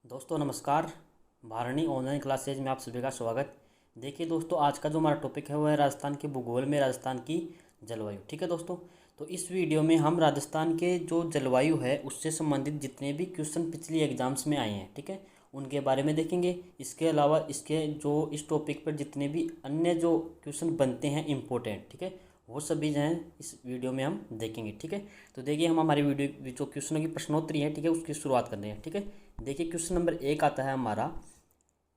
दोस्तों नमस्कार। Bharani online classes में आप सभी का स्वागत। देखिए दोस्तों, आज का जो हमारा टॉपिक है वो है राजस्थान के भूगोल में राजस्थान की जलवायु। ठीक है दोस्तों, तो इस वीडियो में हम राजस्थान के जो जलवायु है उससे संबंधित जितने भी क्वेश्चन पिछली एग्जाम्स में आए हैं, ठीक है, उनके बारे में देखेंगे। इसके अलावा इसके जो इस टॉपिक पर जितने भी अन्य जो क्वेश्चन बनते हैं इम्पोर्टेंट, ठीक है, वो सभी जो हैं इस वीडियो में हम देखेंगे। ठीक है, तो देखिए हम हमारी वीडियो जो क्वेश्चनों की प्रश्नोत्तरी है, ठीक है, उसकी शुरुआत कर रहे हैं। ठीक है, देखिए क्वेश्चन नंबर 1 आता है हमारा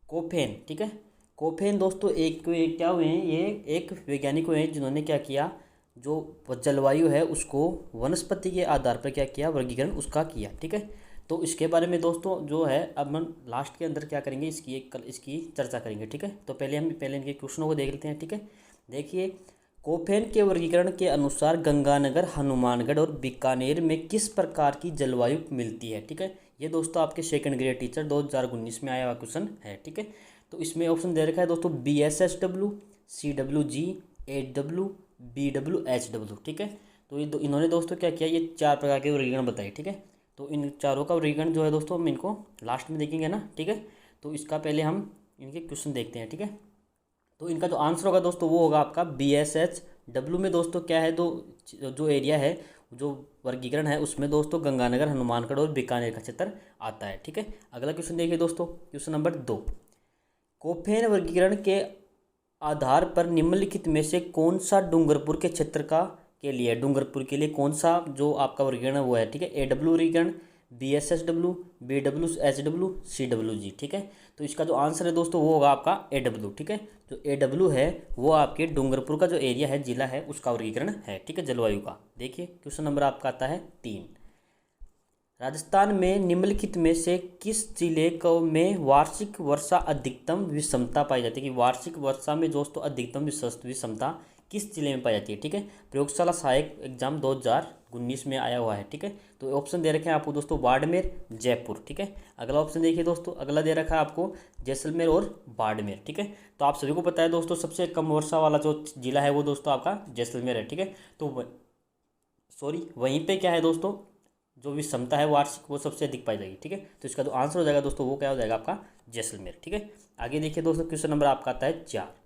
कोफेन। ठीक है, कोफेन दोस्तों एक क्या हुए हैं, ये एक वैज्ञानिक हुए हैं जिन्होंने क्या किया, जो जलवायु है उसको वनस्पति के आधार पर क्या किया, वर्गीकरण उसका किया। ठीक है, तो इसके बारे में दोस्तों जो है अब हम लास्ट के अंदर क्या करेंगे, इसकी चर्चा करेंगे। ठीक है, तो पहले इनके क्वेश्चनों को देख लेते हैं। ठीक है, देखिए कोफेन के वर्गीकरण के अनुसार गंगानगर, हनुमानगढ़ और बीकानेर में किस प्रकार की जलवायु मिलती है। ठीक है, ये दोस्तों आपके सेकंड ग्रेड टीचर 2019 में आया हुआ क्वेश्चन है। ठीक है, तो इसमें ऑप्शन दे रखा है दोस्तों BSSW, CWG, HW, BW, HW। ठीक है, तो इन्होंने दोस्तों क्या किया, ये 4 प्रकार के वर्गीकरण बताए। ठीक है, तो इन चारों का वर्गीकरण जो है दोस्तों हम इनको लास्ट में देखेंगे ना। ठीक है, तो इसका पहले हम इनके क्वेश्चन देखते हैं। ठीक है, तो इनका जो आंसर होगा दोस्तों वो होगा आपका BSHW में दोस्तों क्या है, जो एरिया है, जो वर्गीकरण है उसमें दोस्तों गंगानगर, हनुमानगढ़ और बीकानेर का क्षेत्र आता है। ठीक है, अगला क्वेश्चन देखिए दोस्तों, क्वेश्चन नंबर 2। कोफेन वर्गीकरण के आधार पर निम्नलिखित में से कौन सा डूंगरपुर के क्षेत्र के लिए, डूंगरपुर के लिए कौन सा जो आपका वर्गीकरण है वो है। ठीक है, AW वर्गीकरण, BSSW, BWHW, CWG। ठीक है, तो इसका जो आंसर है दोस्तों वो होगा आपका AW। ठीक है, जो AW है वो आपके डूंगरपुर का जो एरिया है, जिला है, उसका वर्गीकरण है। ठीक है, जलवायु का। देखिए क्वेश्चन नंबर आपका आता है 3। राजस्थान में निम्नलिखित में से किस जिले को में वार्षिक वर्षा अधिकतम विषमता पाई जाती है, कि वार्षिक वर्षा में दोस्तों अधिकतम विषमता किस जिले में पाई जाती है। ठीक है, प्रयोगशाला सहायक एग्जाम 2019 में आया हुआ है। ठीक है, तो ऑप्शन दे रखे हैं आपको दोस्तों बाड़मेर, जयपुर। ठीक है, अगला ऑप्शन देखिए दोस्तों, अगला दे रखा है आपको जैसलमेर और बाड़मेर। ठीक है, तो आप सभी को पता है दोस्तों सबसे कम वर्षा वाला जो जिला है वो दोस्तों आपका जैसलमेर है। ठीक है, तो वहीं पे क्या है दोस्तों, जो भी क्षमता है वार्षिक वो सबसे अधिक पाई जाएगी। ठीक है, तो इसका जो आंसर हो जाएगा दोस्तों वो क्या हो जाएगा आपका जैसलमेर। ठीक है, आगे देखिए दोस्तों, क्वेश्चन नंबर आपका आता है 4।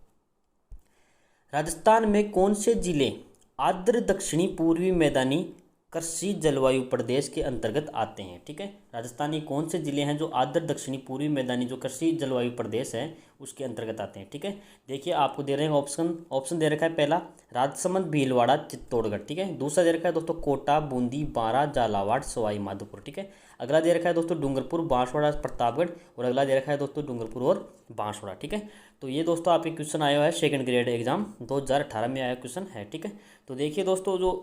राजस्थान में कौन से जिले आर्द्र दक्षिणी पूर्वी मैदानी कृषि जलवायु प्रदेश के अंतर्गत आते हैं। ठीक है, राजस्थान के कौन से जिले हैं जो आर्द्र दक्षिणी पूर्वी मैदानी जो कृषि जलवायु प्रदेश है उसके अंतर्गत आते हैं। ठीक है, देखिए आपको दे रहे हैं ऑप्शन दे रखा है, पहला राजसमंद, भीलवाड़ा, चित्तौड़गढ़। ठीक है, दूसरा दे रखा है दोस्तों कोटा, बूंदी, बारां, झालावाड़, सवाई माधोपुर। ठीक है, अगला दे रखा है दोस्तों डूंगरपुर, बांसवाड़ा, प्रतापगढ़, और अगला दे रखा है दोस्तों डूंगरपुर और बांसवाड़ा। ठीक है, तो ये दोस्तों आपके क्वेश्चन आया हुआ है सेकंड ग्रेड एग्जाम 2018 में आया क्वेश्चन है। ठीक है, तो देखिए दोस्तों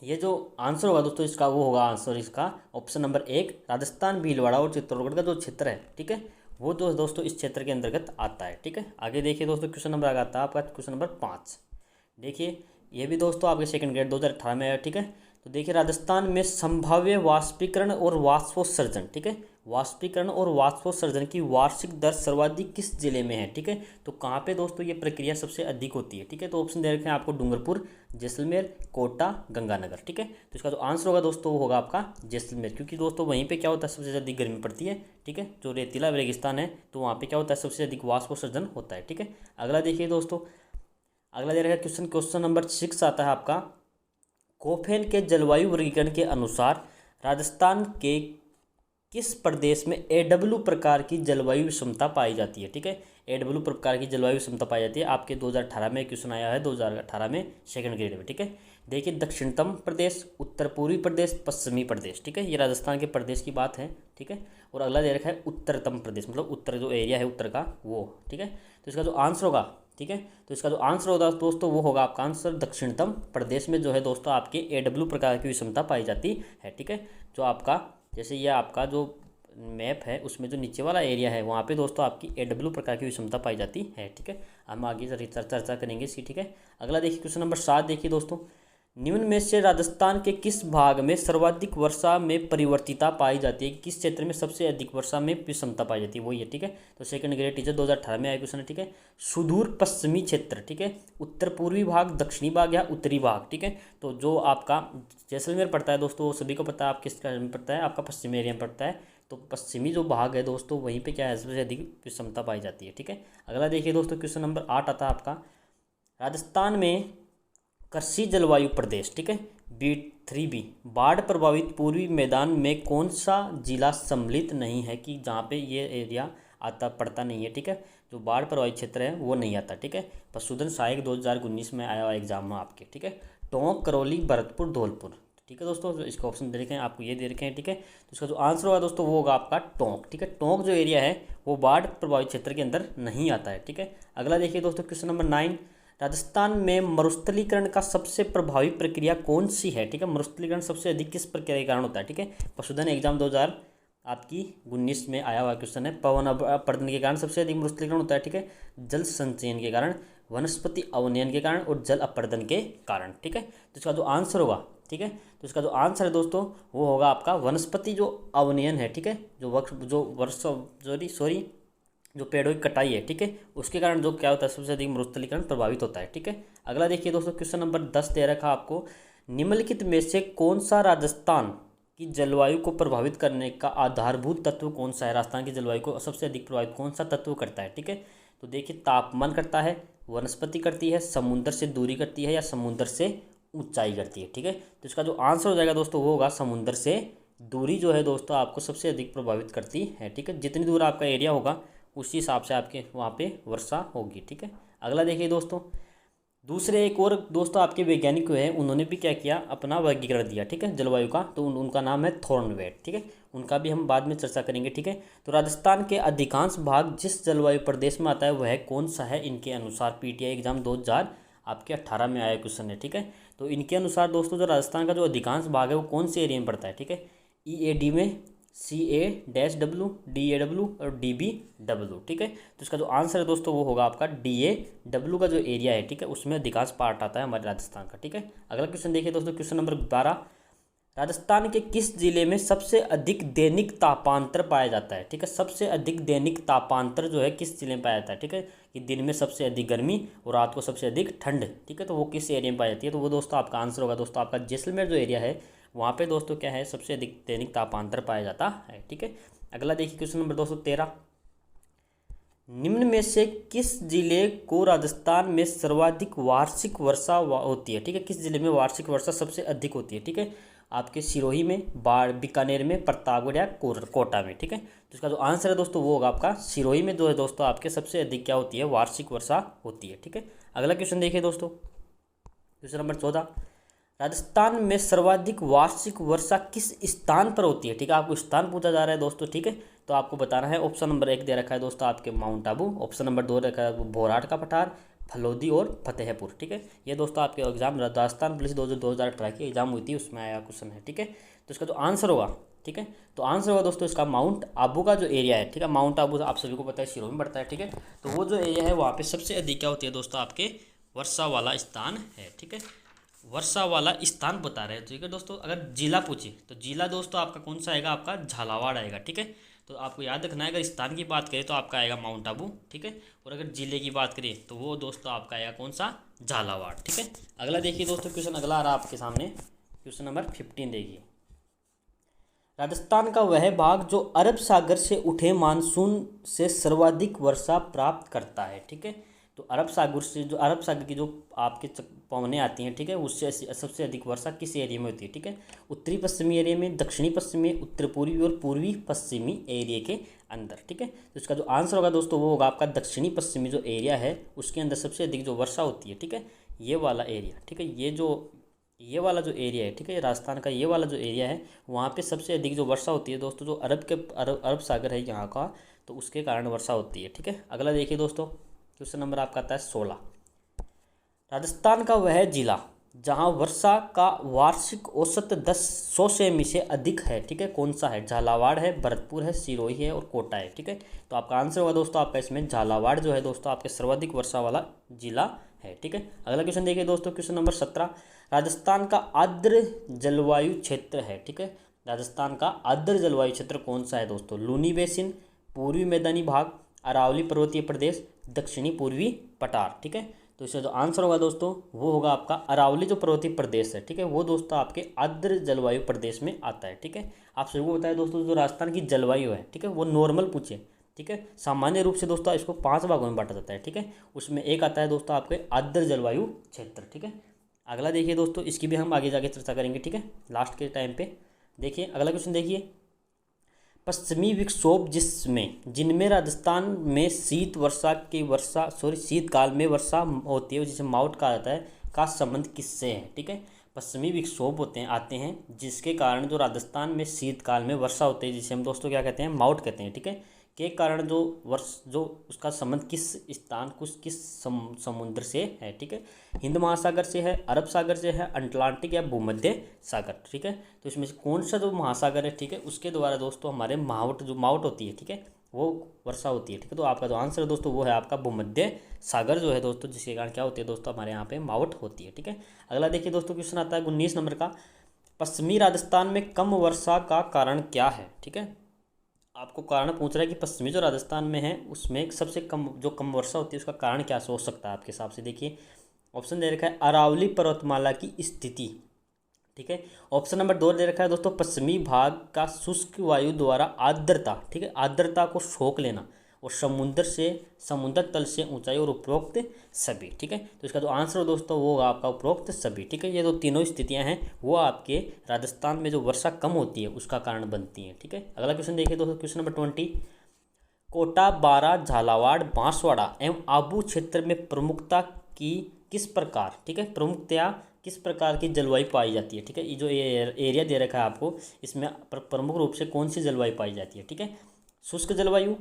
ये जो आंसर होगा दोस्तों इसका वो होगा आंसर इसका ऑप्शन नंबर 1, राजस्थान, भीलवाड़ा और चित्तौड़गढ़ का जो क्षेत्र है। ठीक है, वो जो दोस्तों इस क्षेत्र के अंतर्गत आता है। ठीक है, आगे देखिए दोस्तों, क्वेश्चन नंबर आगे आता है आपका क्वेश्चन नंबर 5। देखिए ये भी दोस्तों आपके सेकंड ग्रेड 2018 में आया। ठीक है, तो देखिए राजस्थान में संभाव्य वाष्पीकरण और वाष्पोत्सर्जन, ठीक है, वाष्पीकरण और वाष्पोत्सर्जन की वार्षिक दर सर्वाधिक किस जिले में है। ठीक है, तो कहाँ पे दोस्तों ये प्रक्रिया सबसे अधिक होती है। ठीक है, तो ऑप्शन दे रखे हैं आपको डूंगरपुर, जैसलमेर, कोटा, गंगानगर। ठीक है, तो इसका जो आंसर होगा दोस्तों वो होगा आपका जैसलमेर, क्योंकि दोस्तों वहीं पे क्या होता है सबसे ज़्यादा गर्मी पड़ती है। ठीक है, जो रेतीला रेगिस्तान है तो वहाँ पे क्या होता है सबसे अधिक वाष्पोत्सर्जन होता है। ठीक है, अगला देखिए दोस्तों, अगला दे रखा है क्वेश्चन नंबर 6 आता है आपका, कोफेन के जलवायु वर्गीकरण के अनुसार राजस्थान के किस प्रदेश में AW प्रकार की जलवायु विषमता पाई जाती है। ठीक है, AW प्रकार की जलवायु विषमता पाई जाती है, आपके 2018 में क्वेश्चन आया है, 2018 में सेकंड ग्रेड में। ठीक है, देखिए दक्षिणतम प्रदेश, उत्तर पूर्वी प्रदेश, पश्चिमी प्रदेश। ठीक है, ये राजस्थान के प्रदेश की बात है। ठीक है, और अगला दे रखा है उत्तरतम प्रदेश, मतलब उत्तर जो एरिया है उत्तर का वो। ठीक है, तो इसका जो आंसर होगा, ठीक है, तो इसका जो आंसर होगा दोस्तों वो होगा आपका आंसर दक्षिणतम प्रदेश में जो है दोस्तों आपके AW प्रकार की विषमता पाई जाती है। ठीक है, जो आपका जैसे ये आपका जो मैप है उसमें जो नीचे वाला एरिया है वहाँ पे दोस्तों आपकी AW प्रकार की विषमता पाई जाती है। ठीक है, हम आगे चर्चा करेंगे इसकी। ठीक है, अगला देखिए क्वेश्चन नंबर 7 देखिए दोस्तों, निम्न में से राजस्थान के किस भाग में सर्वाधिक वर्षा में परिवर्तिता पाई जाती है, किस क्षेत्र में सबसे अधिक वर्षा में विषमता पाई जाती है, वो ये। ठीक है, तो सेकंड ग्रेड टीचर 2018 में आया क्वेश्चन है। ठीक है, सुदूर पश्चिमी क्षेत्र, ठीक है, उत्तर पूर्वी भाग, दक्षिणी भाग या उत्तरी भाग। ठीक है, तो जो आपका जैसलमेर पड़ता है दोस्तों, सभी को पता है आप किस में पड़ता है, आपका पश्चिमी एरिया में पड़ता है। तो पश्चिमी जो भाग है दोस्तों वहीं पे क्या है, सबसे अधिक विषमता पाई जाती है। ठीक है, अगला देखिए दोस्तों, क्वेश्चन नंबर 8 आता है आपका, राजस्थान में कृषि जलवायु प्रदेश, ठीक है, B3B, बाढ़ प्रभावित पूर्वी मैदान में कौन सा जिला सम्मिलित नहीं है, कि जहाँ पे ये एरिया आता पड़ता नहीं है। ठीक है, जो बाढ़ प्रभावित क्षेत्र है वो नहीं आता। ठीक है, पशुधन सहायक 2019 में आया हुआ एग्जाम में आपके। ठीक है, टोंक, करौली, भरतपुर, धौलपुर। ठीक है दोस्तों, इसका ऑप्शन दे रखे हैं आपको, ये दे रखे हैं। ठीक है, तो इसका जो आंसर होगा दोस्तों वो होगा आपका टोंक। ठीक है, टोंक जो एरिया है वो बाढ़ प्रभावित क्षेत्र के अंदर नहीं आता है। ठीक है, अगला देखिए दोस्तों, क्वेश्चन नंबर 9, राजस्थान में मरुस्थलीकरण का सबसे प्रभावी प्रक्रिया कौन सी है। ठीक है, मरुस्थलीकरण सबसे अधिक किस प्रक्रिया के कारण होता है। ठीक है, पशुधन एग्जाम 2019 में आया हुआ क्वेश्चन है। पवन अपरदन के कारण सबसे अधिक मरुस्थलीकरण होता है। ठीक है, जल संचयन के कारण, वनस्पति अवनयन के कारण और जल अपरदन के कारण। ठीक है, तो इसका जो आंसर होगा, ठीक है, तो इसका जो आंसर है दोस्तों वो होगा आपका वनस्पति जो अवनयन है। ठीक है, जो पेड़ों की कटाई है। ठीक है, उसके कारण जो क्या होता है, सबसे अधिक मरुस्थलीकरण प्रभावित होता है। ठीक है, अगला देखिए दोस्तों, क्वेश्चन नंबर 10 दे रखा आपको, निम्नलिखित में से कौन सा राजस्थान की जलवायु को प्रभावित करने का आधारभूत तत्व कौन सा है। राजस्थान की जलवायु को सबसे अधिक प्रभावित कौन सा तत्व करता है। ठीक है, तो देखिए, तापमान करता है, वनस्पति करती है, समुद्र से दूरी करती है, या समुद्र से ऊंचाई करती है। ठीक है, तो इसका जो आंसर हो जाएगा दोस्तों वो होगा समुद्र से दूरी जो है दोस्तों आपको सबसे अधिक प्रभावित करती है। ठीक है, जितनी दूर आपका एरिया होगा उसी हिसाब से आपके वहाँ पे वर्षा होगी। ठीक है, अगला देखिए दोस्तों, दूसरे एक और दोस्तों आपके वैज्ञानिक हुए हैं, उन्होंने भी क्या किया, अपना वर्गीकरण दिया। ठीक है, जलवायु का, तो उनका नाम है थॉर्नवेट। ठीक है, उनका भी हम बाद में चर्चा करेंगे। ठीक है, तो राजस्थान के अधिकांश भाग जिस जलवायु प्रदेश में आता है वह कौन सा है इनके अनुसार। PTI एग्जाम 2018 में आया क्वेश्चन है। ठीक है, तो इनके अनुसार दोस्तों जो राजस्थान का जो अधिकांश भाग है वो कौन से एरिया में पड़ता है। ठीक है, EAD में, CA-W, DAW और DBW। ठीक है, तो इसका जो आंसर है दोस्तों वो होगा आपका DAW का जो एरिया है। ठीक है, उसमें अधिकांश पार्ट आता है हमारे राजस्थान का। ठीक है, अगला क्वेश्चन देखिए दोस्तों, क्वेश्चन नंबर 12, राजस्थान के किस जिले में सबसे अधिक दैनिक तापांतर पाया जाता है। ठीक है, सबसे अधिक दैनिक तापांतर जो है किस जिले में पाया जाता है। ठीक है, कि दिन में सबसे अधिक गर्मी और रात को सबसे अधिक ठंड। ठीक है, तो वो किस एरिया में पाई जाती है, तो वो दोस्तों आपका आंसर होगा दोस्तों आपका जैसलमेर जो एरिया है वहाँ पे दोस्तों क्या है, सबसे अधिक दैनिक तापांतर पाया जाता है। ठीक है, अगला देखिए क्वेश्चन नंबर 213, निम्न में से किस जिले को राजस्थान में सर्वाधिक वार्षिक वर्षा होती है। ठीक है, किस जिले में वार्षिक वर्षा सबसे अधिक होती है। ठीक है, आपके सिरोही में, बीकानेर में, प्रतापगढ़ या कोटा में। ठीक है, तो इसका जो आंसर है दोस्तों वो होगा आपका सिरोही में जो है दोस्तों आपके सबसे अधिक क्या होती है, वार्षिक वर्षा होती है। ठीक है, अगला क्वेश्चन देखिए दोस्तों, क्वेश्चन नंबर 14, राजस्थान में सर्वाधिक वार्षिक वर्षा किस स्थान पर होती है। ठीक है, आपको स्थान पूछा जा रहा है दोस्तों। ठीक है, तो आपको बताना है, ऑप्शन नंबर 1 दे रखा है दोस्तों आपके माउंट आबू, ऑप्शन नंबर 2 रखा है भोराट का पठार, फलोदी और फतेहपुर। ठीक है, ये दोस्तों आपके एग्जाम राजस्थान पुलिस 2018 की एग्जाम हुई थी उसमें आया क्वेश्चन है। ठीक है, तो इसका जो आंसर होगा, ठीक है, तो आंसर होगा दोस्तों इसका माउंट आबू का जो एरिया है। ठीक है, माउंट आबू आप सभी को पता है सिरोही में पड़ता है। ठीक है, तो वो जो एरिया है वहाँ पे सबसे अधिक क्या होती है दोस्तों आपके वर्षा वाला स्थान है। ठीक है, वर्षा वाला स्थान बता रहे हैं। ठीक है दोस्तों, अगर जिला पूछे तो जिला दोस्तों आपका कौन सा आएगा, आपका झालावाड़ आएगा। ठीक है, तो आपको याद रखना है, अगर स्थान की बात करें तो आपका आएगा माउंट आबू। ठीक है, और अगर जिले की बात करें तो वो दोस्तों आपका आएगा कौन सा, झालावाड़। ठीक है, अगला देखिए दोस्तों, क्वेश्चन अगला आ रहा है आपके सामने, क्वेश्चन नंबर 15 देखिए, राजस्थान का वह भाग जो अरब सागर से उठे मानसून से सर्वाधिक वर्षा प्राप्त करता है। ठीक है, तो अरब सागर की जो आपके पवनें आती हैं। ठीक है, उससे सबसे अधिक वर्षा किस एरिया में होती है। ठीक है, उत्तरी पश्चिमी एरिया में, दक्षिणी पश्चिमी, उत्तर पूर्वी और पूर्वी पश्चिमी एरिया के अंदर। ठीक है, तो इसका जो आंसर होगा दोस्तों वो होगा आपका दक्षिणी पश्चिमी जो एरिया है उसके अंदर सबसे अधिक जो वर्षा होती है। ठीक है, ये वाला एरिया। ठीक है, ये वाला जो एरिया है, ठीक है, राजस्थान का ये वाला जो एरिया है वहाँ पे सबसे अधिक जो वर्षा होती है दोस्तों, जो अरब सागर है यहाँ का, तो उसके कारण वर्षा होती है। ठीक है, अगला देखिए दोस्तों, क्वेश्चन नंबर आपका आता है 16, राजस्थान का वह जिला जहाँ वर्षा का वार्षिक औसत 100 सेमी से अधिक है। ठीक है, कौन सा है, झालावाड़ है, भरतपुर है, सिरोही है और कोटा है। ठीक है, तो आपका आंसर होगा दोस्तों आपका इसमें झालावाड़ जो है दोस्तों आपके सर्वाधिक वर्षा वाला जिला है। ठीक है, अगला क्वेश्चन देखिए दोस्तों, क्वेश्चन नंबर 17, राजस्थान का आर्द्र जलवायु क्षेत्र है। ठीक है, राजस्थान का आर्द्र जलवायु क्षेत्र कौन सा है दोस्तों, लूनी बेसिन, पूर्वी मैदानी भाग, अरावली पर्वतीय प्रदेश, दक्षिणी पूर्वी पठार। ठीक है, तो इसका जो आंसर होगा दोस्तों वो होगा आपका अरावली जो पर्वतीय प्रदेश है, ठीक है, वो दोस्तों आपके आर्द्र जलवायु प्रदेश में आता है, ठीक है। आप सभी को बताया दोस्तों जो राजस्थान की जलवायु है, ठीक है, वो नॉर्मल पूछे, ठीक है। सामान्य रूप से दोस्तों इसको 5 भागों में बांटा जाता है, ठीक है। उसमें एक आता है दोस्तों आपके आर्द्र जलवायु क्षेत्र, ठीक है। अगला देखिए दोस्तों, इसकी भी हम आगे जाके चर्चा करेंगे, ठीक है, लास्ट के टाइम पे। देखिए अगला क्वेश्चन देखिए, पश्चिमी विक्षोभ जिनमें राजस्थान में शीतकाल में वर्षा होती है जिसे माउट कहा जाता है, का संबंध किससे है, ठीक है। पश्चिमी विक्षोभ आते हैं जिसके कारण जो राजस्थान में शीतकाल में वर्षा होती है, जिसे हम दोस्तों क्या कहते हैं, माउट कहते हैं, ठीक है, के कारण जो उसका संबंध किस स्थान किस समुद्र से है, ठीक है। हिंद महासागर से है, अरब सागर से है, अटलांटिक या भूमध्य सागर, ठीक है। तो इसमें से कौन सा जो महासागर है, ठीक है, उसके द्वारा दोस्तों हमारे माउट होती है, ठीक है, वो वर्षा होती है, ठीक है। तो आपका जो आंसर है दोस्तों वो है आपका भूमध्य सागर जो है दोस्तों, जिसके कारण क्या होती है दोस्तों, हमारे यहाँ पे माउट होती है, ठीक है। अगला देखिए दोस्तों, क्वेश्चन आता है 19 नंबर का, पश्चिमी राजस्थान में कम वर्षा का कारण क्या है, ठीक है। आपको कारण पूछ रहा है कि पश्चिमी जो राजस्थान में है उसमें सबसे कम वर्षा होती है, उसका कारण क्या हो सकता है आपके हिसाब से। देखिए ऑप्शन दे रखा है अरावली पर्वतमाला की स्थिति, ठीक है। ऑप्शन नंबर 2 दे रखा है दोस्तों पश्चिमी भाग का शुष्क वायु द्वारा आर्द्रता, ठीक है, आर्द्रता को सोख लेना, और समुद्र तल से ऊंचाई, और उपरोक्त सभी, ठीक है। तो इसका जो आंसर हो दोस्तों वो होगा आपका उपरोक्त सभी, ठीक है। ये जो तीनों स्थितियां हैं वो आपके राजस्थान में जो वर्षा कम होती है उसका कारण बनती हैं, ठीक है। अगला क्वेश्चन देखिए दोस्तों, क्वेश्चन नंबर 20, कोटा, बारा, झालावाड़, बांसवाड़ा एवं आबू क्षेत्र में प्रमुखता की किस प्रकार, ठीक है, प्रमुखतया किस प्रकार की जलवायु पाई जाती है, ठीक है। ये जो एरिया दे रखा है आपको, इसमें प्रमुख रूप से कौन सी जलवायु पाई जाती है, ठीक है। शुष्क जलवायु,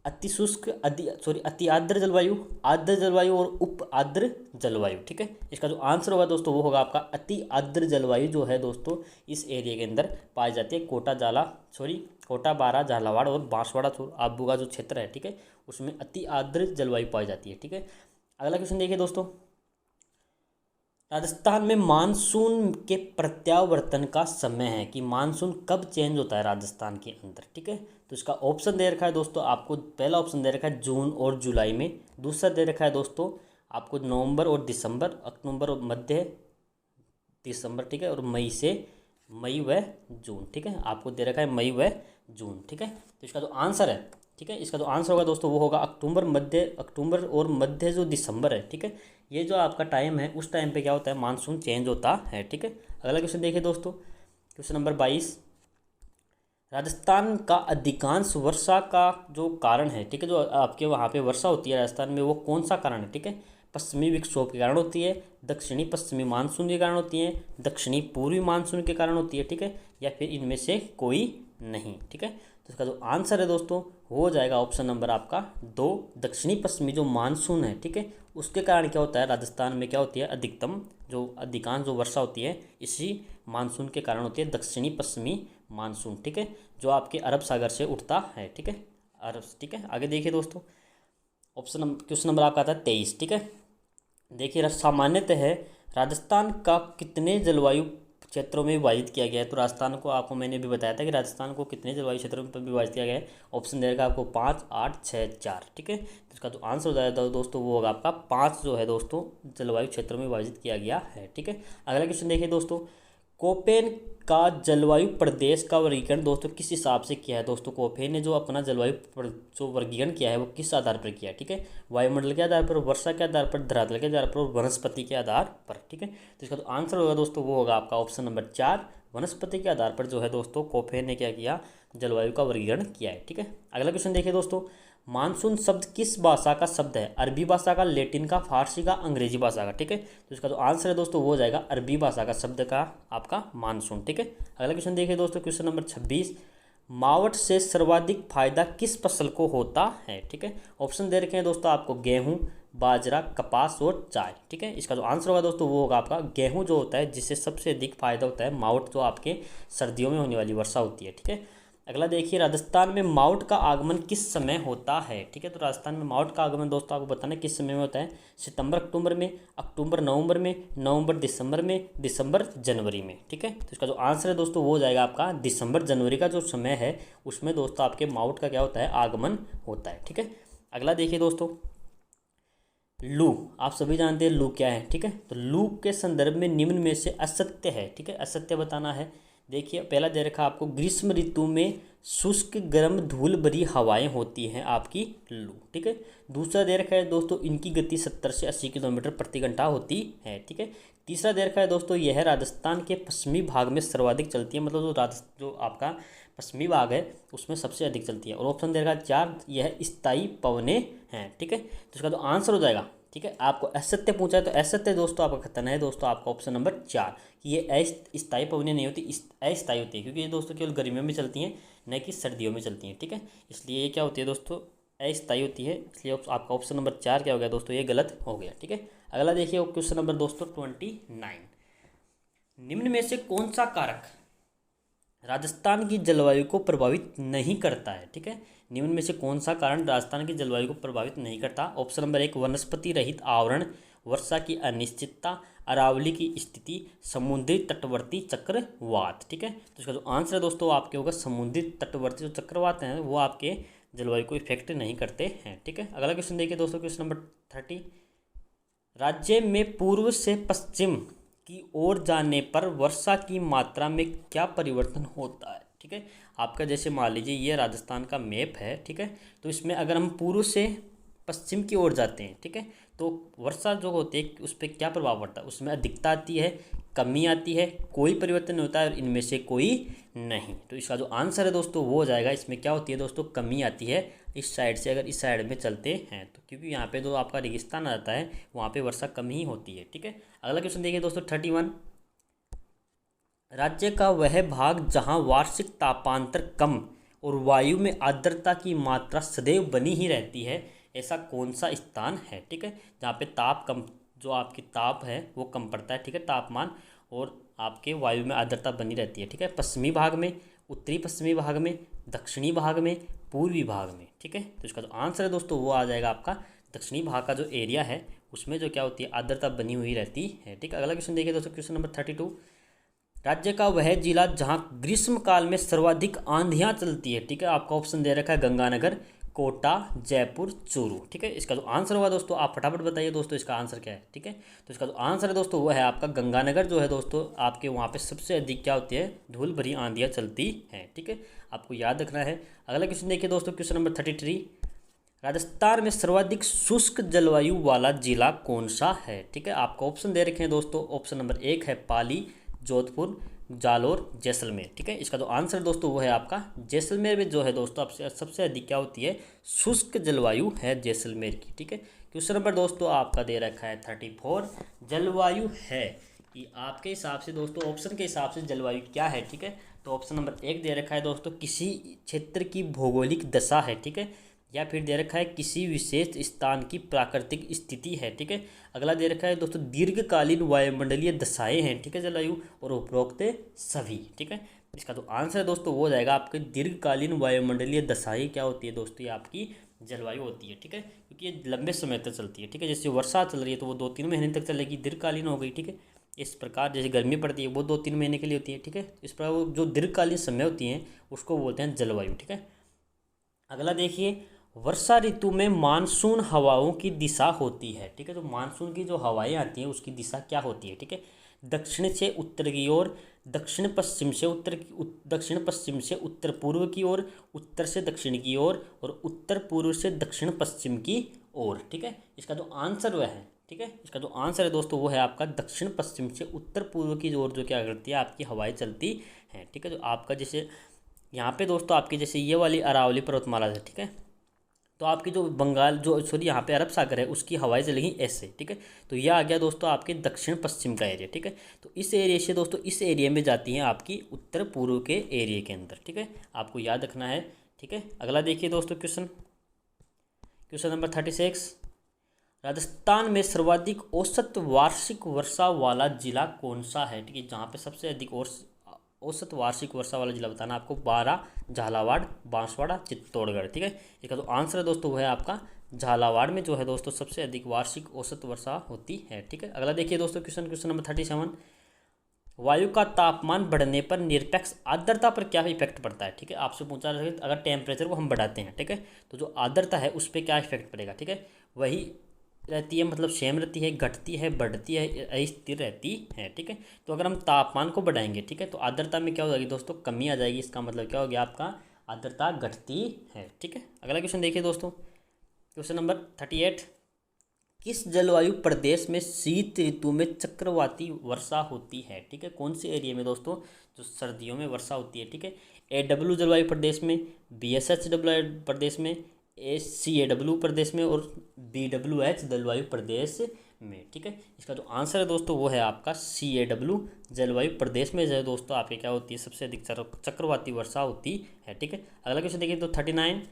अति आर्द्र जलवायु, आर्द्र जलवायु और उप आर्द्र जलवायु, ठीक है। इसका जो आंसर होगा दोस्तों वो होगा आपका अति आर्द्र जलवायु जो है दोस्तों इस एरिया के अंदर पाई जाती है। कोटा, बारा, झालावाड़ और बांसवाड़ा आबू का जो क्षेत्र है, ठीक है, उसमें अति आर्द्र जलवायु पाई जाती है, ठीक है। अगला क्वेश्चन देखिए दोस्तों, राजस्थान में मानसून के प्रत्यावर्तन का समय है कि मानसून कब चेंज होता है राजस्थान के अंदर, ठीक है। तो इसका ऑप्शन दे रखा है दोस्तों आपको, पहला ऑप्शन दे रखा है जून और जुलाई में, दूसरा दे रखा है दोस्तों आपको नवंबर और दिसंबर, अक्टूबर और मध्य दिसंबर, ठीक है, और मई व जून, ठीक है, आपको दे रखा है मई व जून, ठीक है। तो इसका जो आंसर है, ठीक है, इसका जो आंसर होगा दोस्तों वो होगा अक्टूबर और मध्य जो दिसंबर है, ठीक है, ये जो आपका टाइम है उस टाइम पे क्या होता है, मानसून चेंज होता है, ठीक है। अगला क्वेश्चन देखिए दोस्तों, क्वेश्चन नंबर 22, राजस्थान का अधिकांश वर्षा का जो कारण है, ठीक है, जो आपके वहाँ पे वर्षा होती है राजस्थान में, वो कौन सा कारण है, ठीक है। पश्चिमी विक्षोभ के कारण होती है, दक्षिणी पश्चिमी मानसून के कारण होती है, दक्षिणी पूर्वी मानसून के कारण होती है, ठीक है, या फिर इनमें से कोई नहीं, ठीक है। तो इसका जो आंसर है दोस्तों हो जाएगा ऑप्शन नंबर आपका 2, दक्षिणी पश्चिमी जो मानसून है, ठीक है, उसके कारण क्या होता है राजस्थान में क्या होती है, अधिकांश जो वर्षा होती है इसी मानसून के कारण होती है, दक्षिणी पश्चिमी मानसून, ठीक है, जो आपके अरब सागर से उठता है, ठीक है, ठीक है। आगे देखिए दोस्तों, क्वेश्चन नंबर आपका आता है 23, ठीक है। देखिए सामान्यतः है राजस्थान का कितने जलवायु क्षेत्रों में विभाजित किया गया है। तो राजस्थान को आपको मैंने भी बताया था कि राजस्थान को कितने जलवायु क्षेत्रों में विभाजित किया गया है। ऑप्शन दे रखा है आपको 5, 8, 6, 4, ठीक है। तो इसका जो आंसर हो जाएगा दोस्तों वो होगा आपका 5 जो है दोस्तों जलवायु क्षेत्रों में विभाजित किया गया है, ठीक है। अगला क्वेश्चन देखिए दोस्तों, कोपेन का जलवायु प्रदेश का वर्गीकरण दोस्तों किस हिसाब से किया है। दोस्तों कोपेन ने जो अपना जलवायु जो वर्गीकरण किया है वो किस आधार पर किया है, ठीक है, वायुमंडल के आधार पर, वर्षा के आधार पर, धरातल के आधार पर और वनस्पति के आधार पर, ठीक है। तो इसका जो आंसर होगा दोस्तों वो होगा आपका ऑप्शन नंबर 4, वनस्पति के आधार पर जो है दोस्तों कोपेन ने क्या किया, जलवायु का वर्गीकरण किया है, ठीक है। अगला क्वेश्चन देखिए दोस्तों, मानसून शब्द किस भाषा का शब्द है। अरबी भाषा का, लेटिन का, फारसी का, अंग्रेजी भाषा का, ठीक है। तो इसका जो आंसर है दोस्तों वो हो जाएगा अरबी भाषा का शब्द का आपका मानसून, ठीक है। अगला क्वेश्चन देखिए दोस्तों, क्वेश्चन नंबर 26, मावट से सर्वाधिक फायदा किस फसल को होता है, ठीक है। ऑप्शन दे रखे हैं दोस्तों आपको गेहूं, बाजरा, कपास और चाय, ठीक है। इसका जो आंसर होगा दोस्तों वो होगा आपका गेहूं जो होता है, जिससे सबसे अधिक फायदा होता है। मावट जो आपके सर्दियों में होने वाली वर्षा होती है, ठीक है। अगला देखिए, राजस्थान में मावट का आगमन किस समय होता है, ठीक है। तो राजस्थान में मावट का आगमन दोस्तों आपको बताना किस समय में होता है, सितंबर अक्टूबर में, अक्टूबर नवंबर में, नवंबर दिसंबर में, दिसंबर जनवरी में, ठीक है। तो इसका जो आंसर है दोस्तों वो हो जाएगा आपका दिसंबर जनवरी का जो समय है उसमें दोस्तों आपके मावट का क्या होता है, आगमन होता है, ठीक है। अगला देखिए दोस्तों, लू, आप सभी जानते हैं लू क्या है, ठीक है। तो लू के संदर्भ में निम्न में से असत्य है, ठीक है, असत्य बताना है। देखिए पहला दे रखा आपको, ग्रीष्म ऋतु में शुष्क गर्म धूल भरी हवाएं होती हैं आपकी लू, ठीक है। दूसरा दे रखा है दोस्तों, इनकी गति 70 से 80 किलोमीटर प्रति घंटा होती है, ठीक है। तीसरा दे रखा है दोस्तों, यह राजस्थान के पश्चिमी भाग में सर्वाधिक चलती है, मतलब जो आपका पश्चिमी भाग है उसमें सबसे अधिक चलती है। और ऑप्शन दे रखा है 4, यह स्थायी पवने हैं, ठीक है। तो इसका तो आंसर हो जाएगा, ठीक है। आपको असत्य पूछा है तो असत्य दोस्तों आपका खतरनाक है दोस्तों, आपका ऑप्शन नंबर 4 कि ये अस्थायी पवनें नहीं होती, अस्थायी होती है, क्योंकि ये दोस्तों केवल गर्मियों में चलती हैं न कि सर्दियों में चलती हैं, ठीक है। इसलिए ये क्या होती है दोस्तों, अस्थायी होती है, इसलिए आपका ऑप्शन नंबर 4 क्या हो गया दोस्तों, ये गलत हो गया, ठीक है। अगला देखिए क्वेश्चन नंबर दोस्तों 29, निम्न में से कौन सा कारक राजस्थान की जलवायु को प्रभावित नहीं करता है, ठीक है। निम्न में से कौन सा कारण राजस्थान की जलवायु को प्रभावित नहीं करता। ऑप्शन नंबर 1, वनस्पति रहित आवरण, वर्षा की अनिश्चितता, अरावली की स्थिति, समुद्री तटवर्ती चक्रवात, ठीक है। तो इसका जो आंसर है दोस्तों आपके होगा समुद्री तटवर्ती जो चक्रवात हैं वो आपके जलवायु को इफेक्ट नहीं करते हैं, ठीक है। अगला क्वेश्चन देखिए दोस्तों, क्वेश्चन नंबर 30, राज्य में पूर्व से पश्चिम की ओर जाने पर वर्षा की मात्रा में क्या परिवर्तन होता है, ठीक है। आपका जैसे मान लीजिए ये राजस्थान का मैप है, ठीक है। तो इसमें अगर हम पूर्व से पश्चिम की ओर जाते हैं, ठीक है, तो वर्षा जो होती है उस पर क्या प्रभाव पड़ता है, उसमें अधिकता आती है, कमी आती है, कोई परिवर्तन नहीं होता है और इनमें से कोई नहीं। तो इसका जो आंसर है दोस्तों वो हो जाएगा, इसमें क्या होती है दोस्तों, कमी आती है इस साइड से, अगर इस साइड में चलते हैं तो, क्योंकि यहाँ पे जो आपका रेगिस्तान आता है वहाँ पे वर्षा कम ही होती है, ठीक है। अगला क्वेश्चन देखिए दोस्तों 31, राज्य का वह भाग जहाँ वार्षिक तापांतर कम और वायु में आर्द्रता की मात्रा सदैव बनी ही रहती है, ऐसा कौन सा स्थान है, ठीक है। जहाँ पे ताप कम, जो आपकी ताप है वो कम पड़ता है, ठीक है, तापमान, और आपके वायु में आर्द्रता बनी रहती है, ठीक है। पश्चिमी भाग में, उत्तरी पश्चिमी भाग में, दक्षिणी भाग में, पूर्वी भाग में, ठीक है। तो इसका जो आंसर है दोस्तों वो आ जाएगा आपका दक्षिणी भाग का जो एरिया है उसमें जो क्या होती है, आर्द्रता बनी हुई रहती है, ठीक है। अगला क्वेश्चन देखिए दोस्तों, क्वेश्चन नंबर 32, राज्य का वह जिला जहां ग्रीष्म काल में सर्वाधिक आंधियां चलती है, ठीक है। आपका ऑप्शन दे रखा है गंगानगर, कोटा, जयपुर, चूरू, ठीक है। इसका जो आंसर होगा दोस्तों आप फटाफट बताइए दोस्तों इसका आंसर क्या है, ठीक है। तो इसका जो आंसर है दोस्तों वो है आपका गंगानगर जो है दोस्तों, आपके वहाँ पे सबसे अधिक क्या होती है, धूल भरी आंधियाँ चलती हैं, ठीक है, आपको याद रखना है। अगला क्वेश्चन देखिए दोस्तों, क्वेश्चन नंबर 33, राजस्थान में सर्वाधिक शुष्क जलवायु वाला जिला कौन सा है, ठीक है। आपको ऑप्शन दे रखे हैं दोस्तों, ऑप्शन नंबर 1 है पाली, जोधपुर, जालोर, जैसलमेर, ठीक है। इसका जो आंसर है दोस्तों वो है आपका जैसलमेर में जो है दोस्तों आपसे सबसे अधिक क्या होती है, शुष्क जलवायु है जैसलमेर की, ठीक है। क्वेश्चन नंबर दोस्तों आपका दे रखा है 34, जलवायु है कि आपके हिसाब से दोस्तों ऑप्शन के हिसाब से जलवायु क्या है, ठीक है। तो ऑप्शन नंबर 1 दे रखा है दोस्तों, किसी क्षेत्र की भौगोलिक दशा है, ठीक है, या फिर दे रखा है किसी विशेष स्थान की प्राकृतिक स्थिति है, ठीक है। अगला दे रखा है दोस्तों, दीर्घकालीन वायुमंडलीय दशाएं हैं, ठीक है, जलवायु, और उपरोक्त सभी, ठीक है। इसका जो आंसर है दोस्तों वो हो जाएगा आपके दीर्घकालीन वायुमंडलीय दशाएं क्या होती है दोस्तों, ये आपकी जलवायु होती है, ठीक है, क्योंकि ये लंबे समय तक चलती है, ठीक है। जैसे वर्षा चल रही है तो वो 2-3 महीने तक चलेगी, दीर्घकालीन हो गई, ठीक है। इस प्रकार जैसे गर्मी पड़ती है वो 2-3 महीने के लिए होती है, ठीक है। इस प्रकार वो जो दीर्घकालीन समय होती हैं उसको बोलते हैं जलवायु, ठीक है। अगला देखिए, वर्षा ऋतु में मानसून हवाओं की दिशा होती है, ठीक है। तो मानसून की जो हवाएं आती हैं उसकी दिशा क्या होती है, ठीक है। दक्षिण से उत्तर की ओर, दक्षिण पश्चिम से दक्षिण पश्चिम से उत्तर पूर्व की ओर, उत्तर से दक्षिण की ओर, और उत्तर पूर्व से दक्षिण पश्चिम की ओर, ठीक है। इसका जो आंसर वह है, ठीक है, इसका जो आंसर है दोस्तों वो है आपका दक्षिण पश्चिम से उत्तर पूर्व की ओर जो क्या करती है, आपकी हवाएं चलती हैं, ठीक है। जो आपका जैसे यहाँ पे दोस्तों आपकी जैसे ये वाली अरावली पर्वतमाला है, ठीक है, तो आपकी जो बंगाल जो सॉरी यहाँ पे अरब सागर है उसकी हवाएं चलेंगी ऐसे, ठीक है। तो यह आ गया दोस्तों आपके दक्षिण पश्चिम का एरिया, ठीक है। तो इस एरिया से दोस्तों इस एरिया में जाती हैं आपकी उत्तर पूर्व के एरिया के अंदर, ठीक है, आपको याद रखना है, ठीक है। अगला देखिए दोस्तों, क्वेश्चन नंबर 36, राजस्थान में सर्वाधिक औसत वार्षिक वर्षा वाला जिला कौन सा है, ठीक है। जहाँ पे सबसे अधिक औसत वार्षिक वर्षा वाला जिला बताना आपको, बारा, झालावाड़, बांसवाड़ा, चित्तौड़गढ़, ठीक है। इसका जो आंसर है दोस्तों वो है आपका झालावाड़ में जो है दोस्तों सबसे अधिक वार्षिक औसत वर्षा होती है, ठीक है। अगला देखिए दोस्तों, क्वेश्चन नंबर 37, वायु का तापमान बढ़ने पर निरपेक्ष आर्द्रता पर क्या इफेक्ट पड़ता है, ठीक है। आपसे पूछा रहा है अगर टेम्परेचर को हम बढ़ाते हैं, ठीक है, तो जो आर्द्रता है उस पर क्या इफेक्ट पड़ेगा, ठीक है। वही रहती है मतलब सेम रहती है, घटती है, बढ़ती है, अस्थिर रहती है। ठीक है, तो अगर हम तापमान को बढ़ाएंगे, ठीक है, तो आर्द्रता में क्या हो जाएगी दोस्तों, कमी आ जाएगी। इसका मतलब क्या हो गया आपका, आर्द्रता घटती है। ठीक है, अगला क्वेश्चन देखिए दोस्तों, क्वेश्चन नंबर 38। किस जलवायु प्रदेश में शीत ऋतु में चक्रवाती वर्षा होती है? ठीक है, कौन से एरिया में दोस्तों जो सर्दियों में वर्षा होती है? ठीक है, AW जलवायु प्रदेश में, BSH जलवायु प्रदेश में, CAW प्रदेश में और BWH जलवायु प्रदेश में। ठीक है, इसका जो आंसर है दोस्तों वो है आपका CAW जलवायु प्रदेश में जो है दोस्तों आपके क्या होती है, सबसे अधिक चक्रवाती वर्षा होती है। ठीक है, अगला क्वेश्चन देखिए तो 39।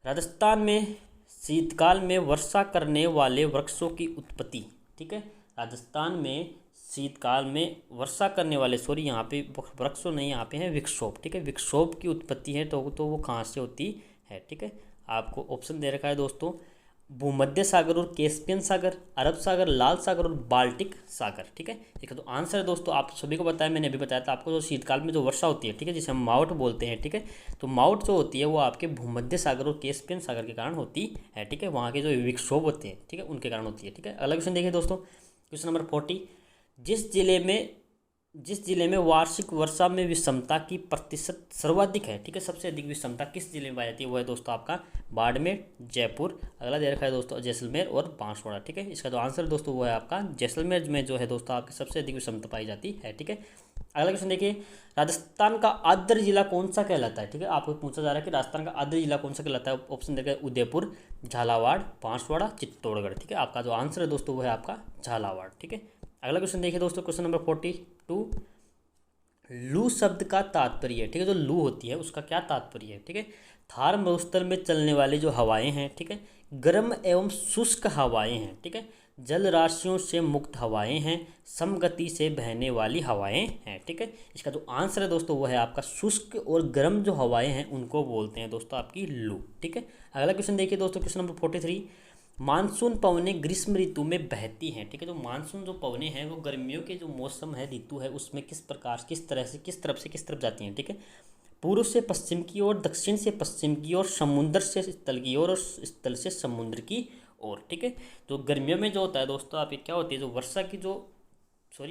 राजस्थान में शीतकाल में वर्षा करने वाले वृक्षों की उत्पत्ति। ठीक है, राजस्थान में शीतकाल में वर्षा करने वाले, सॉरी यहाँ पे वृक्षों नहीं, यहाँ पे है विक्षोभ। ठीक है, विक्षोभ की उत्पत्ति है तो वो कहाँ से होती है? ठीक है, आपको ऑप्शन दे रखा है दोस्तों, भूमध्य सागर और कैस्पियन सागर, अरब सागर, लाल सागर और बाल्टिक सागर। ठीक है, ठीक है, तो आंसर है दोस्तों आप सभी को बताया, मैंने अभी बताया था आपको, जो शीतकाल में जो वर्षा होती है, ठीक है, जिसे हम माउट बोलते हैं। ठीक है, तो माउट जो होती है वो आपके भूमध्य सागर और कैस्पियन सागर के कारण होती है। ठीक है, वहाँ के जो विक्षोभ होते हैं, ठीक है, उनके कारण होती है। ठीक है, अगला क्वेश्चन देखिए दोस्तों, क्वेश्चन नंबर 40। जिस जिले में वार्षिक वर्षा में विषमता की प्रतिशत सर्वाधिक है, ठीक है, सबसे अधिक विषमता किस जिले में पाई जाती है? वो है दोस्तों आपका बाड़मेर, जयपुर, अगला दे रखा है दोस्तों जैसलमेर और बांसवाड़ा। ठीक है, इसका जो आंसर दोस्तों वो है आपका जैसलमेर में जो है दोस्तों आपकी सबसे अधिक विषमता पाई जाती है। ठीक है, अगला क्वेश्चन देखिए, राजस्थान का आर्द्र जिला कौन सा कहलाता है? ठीक है, आपको पूछा जा रहा है कि राजस्थान का आर्द्र जिला कौन सा कहलाता है। ऑप्शन देखिए, उदयपुर, झालावाड़, बांसवाड़ा, चित्तौड़गढ़। ठीक है, आपका जो आंसर है दोस्तों वो है आपका झालावाड़। ठीक है, अगला क्वेश्चन देखिए दोस्तों, क्वेश्चन नंबर 42। लू शब्द का तात्पर्य है, ठीक है, जो लू होती है उसका क्या तात्पर्य है? ठीक है, थार मरुस्थल में चलने वाली जो हवाएं हैं, ठीक है, गर्म एवं शुष्क हवाएं हैं, ठीक है, जल राशियों से मुक्त हवाएं हैं, समगति से बहने वाली हवाएं हैं। ठीक है, इसका जो आंसर है दोस्तों वो है आपका शुष्क और गर्म जो हवाएं हैं उनको बोलते हैं दोस्तों आपकी लू। ठीक है, अगला क्वेश्चन देखिए दोस्तों, क्वेश्चन नंबर 43। मानसून पवनें ग्रीष्म ऋतु में बहती हैं। ठीक है, तो मानसून जो पवनें हैं वो गर्मियों के जो मौसम है, ऋतु है, उसमें किस प्रकार, किस तरह से, किस तरफ जाती हैं? ठीक है, पूर्व से पश्चिम की ओर, दक्षिण से पश्चिम की ओर, समुद्र से स्थल की ओर और स्थल से समुद्र की ओर। ठीक है, तो गर्मियों में जो होता है दोस्तों आप क्या होती है, जो वर्षा की जो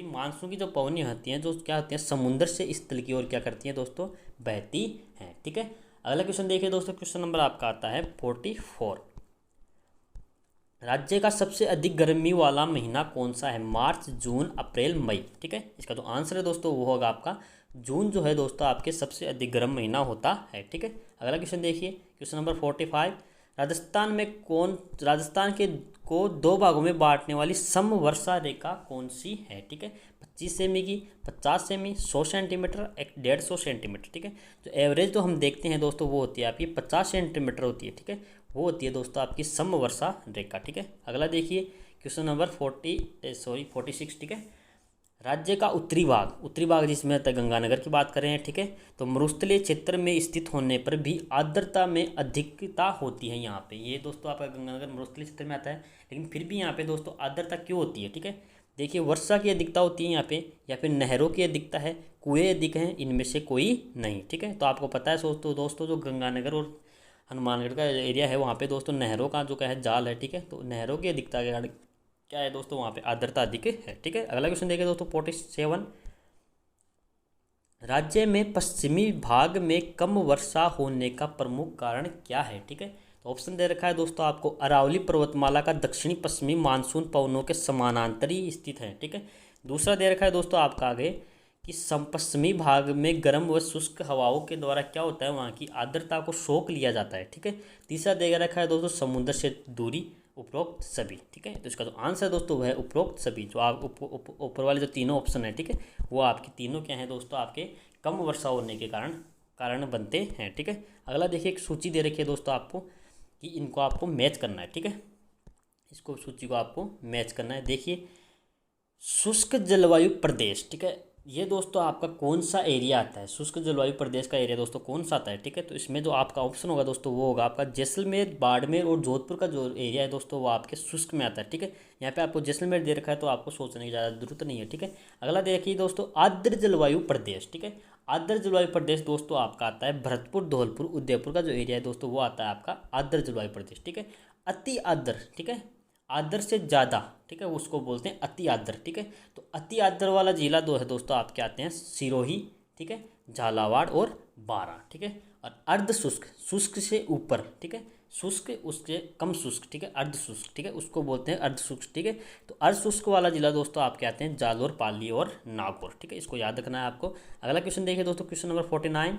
मानसून की जो पवनें होती हैं जो क्या होती हैं, समुद्र से स्थल की ओर क्या करती हैं दोस्तों, बहती हैं। ठीक है, अगला क्वेश्चन देखिए दोस्तों, क्वेश्चन नंबर आपका आता है 44। राज्य का सबसे अधिक गर्मी वाला महीना कौन सा है? मार्च, जून, अप्रैल, मई। ठीक है, इसका जो आंसर है दोस्तों वो होगा आपका जून जो है दोस्तों आपके सबसे अधिक गर्म महीना होता है। ठीक है, अगला क्वेश्चन देखिए, क्वेश्चन नंबर 45। राजस्थान के को दो भागों में बांटने वाली समवर्षा रेखा कौन सी है? ठीक है, 25 सेमी की, 50 सेमी, 100 सेंटीमीटर, 150 सेंटीमीटर। ठीक है, तो एवरेज तो हम देखते हैं दोस्तों वो होती है आपकी 50 सेंटीमीटर होती है। ठीक है, वो होती है दोस्तों आपकी समवर्षा रेखा। ठीक है, अगला देखिए, क्वेश्चन नंबर 46। ठीक है, राज्य का उत्तरी भाग जिसमें आता है, गंगानगर की बात करें हैं। ठीक है, तो मरुस्थलीय क्षेत्र में स्थित होने पर भी आर्द्रता में अधिकता होती है यहाँ पे। ये दोस्तों आपका गंगानगर मरुस्थलीय क्षेत्र में आता है, लेकिन फिर भी यहाँ पे दोस्तों आर्द्रता क्यों होती है? ठीक है, देखिए, वर्षा की अधिकता होती है यहाँ पे, या फिर नहरों की अधिकता है, कुएँ अधिक हैं, इनमें से कोई नहीं। ठीक है, तो आपको पता है दोस्तों जो गंगानगर और हनुमानगढ़ का एरिया है वहाँ पे दोस्तों नहरों का जो क्या है, जाल है। ठीक है, तो नहरों की अधिकता के कारण क्या है दोस्तों, वहाँ पे आर्द्रता अधिक है। ठीक है, अगला क्वेश्चन देखिए दोस्तों 47। राज्य में पश्चिमी भाग में कम वर्षा होने का प्रमुख कारण क्या है? ठीक है, तो ऑप्शन दे रखा है दोस्तों आपको, अरावली पर्वतमाला का दक्षिणी पश्चिमी मानसून पवनों के समानांतरी स्थित है। ठीक है, दूसरा दे रखा है दोस्तों आपका आगे कि पश्चिमी भाग में गर्म व शुष्क हवाओं के द्वारा क्या होता है, वहाँ की आर्द्रता को सोख लिया जाता है। ठीक है, तीसरा दे रखा है दोस्तों, समुद्र से दूरी, उपरोक्त सभी। ठीक है, तो इसका जो आंसर दोस्तों वह है उपरोक्त सभी। जो आप ऊपर वाले जो तीनों ऑप्शन है, ठीक है, वो आपकी तीनों क्या है दोस्तों, आपके कम वर्षा होने के कारण बनते हैं। ठीक है, अगला देखिए, एक सूची दे रखी है दोस्तों आपको कि इनको आपको मैच करना है। ठीक है, इसको सूची को आपको मैच करना है। देखिए, शुष्क जलवायु प्रदेश, ठीक है, ये दोस्तों आपका कौन सा एरिया आता है? शुष्क जलवायु प्रदेश का एरिया दोस्तों कौन सा आता है? ठीक है, तो इसमें जो आपका ऑप्शन होगा दोस्तों वो होगा आपका जैसलमेर, बाड़मेर और जोधपुर का जो एरिया है दोस्तों वो आपके शुष्क में आता है। ठीक है, यहाँ पे आपको जैसलमेर दे रखा है तो आपको सोचने की ज़्यादा जरूरत नहीं है। ठीक है, अगला देखिए दोस्तों, आर्द्र जलवायु प्रदेश। ठीक है, आर्द्र जलवायु प्रदेश दोस्तों आपका आता है भरतपुर, धौलपुर, उदयपुर का जो एरिया है दोस्तों वो आता है आपका आर्द्र जलवायु प्रदेश। ठीक है, अति आर्द्र, ठीक है, आर्द्र से ज़्यादा, ठीक है, उसको बोलते हैं अति आर्द्र, ठीक है। तो अति आर्द्र वाला जिला जो है दोस्तों आपके आते हैं सिरोही, ठीक है, झालावाड़ और बारां, ठीक है। और अर्ध शुष्क, शुष्क से ऊपर, ठीक है, शुष्क उसके कम शुष्क, ठीक है, अर्ध शुष्क, ठीक है, उसको बोलते हैं अर्ध शुष्क, ठीक है। तो अर्ध शुष्क वाला जिला दोस्तों आपके आते हैं जालौर, पाली और नागौर, ठीक है, इसको याद रखना है आपको। अगला क्वेश्चन देखिए दोस्तों, क्वेश्चन नंबर 49,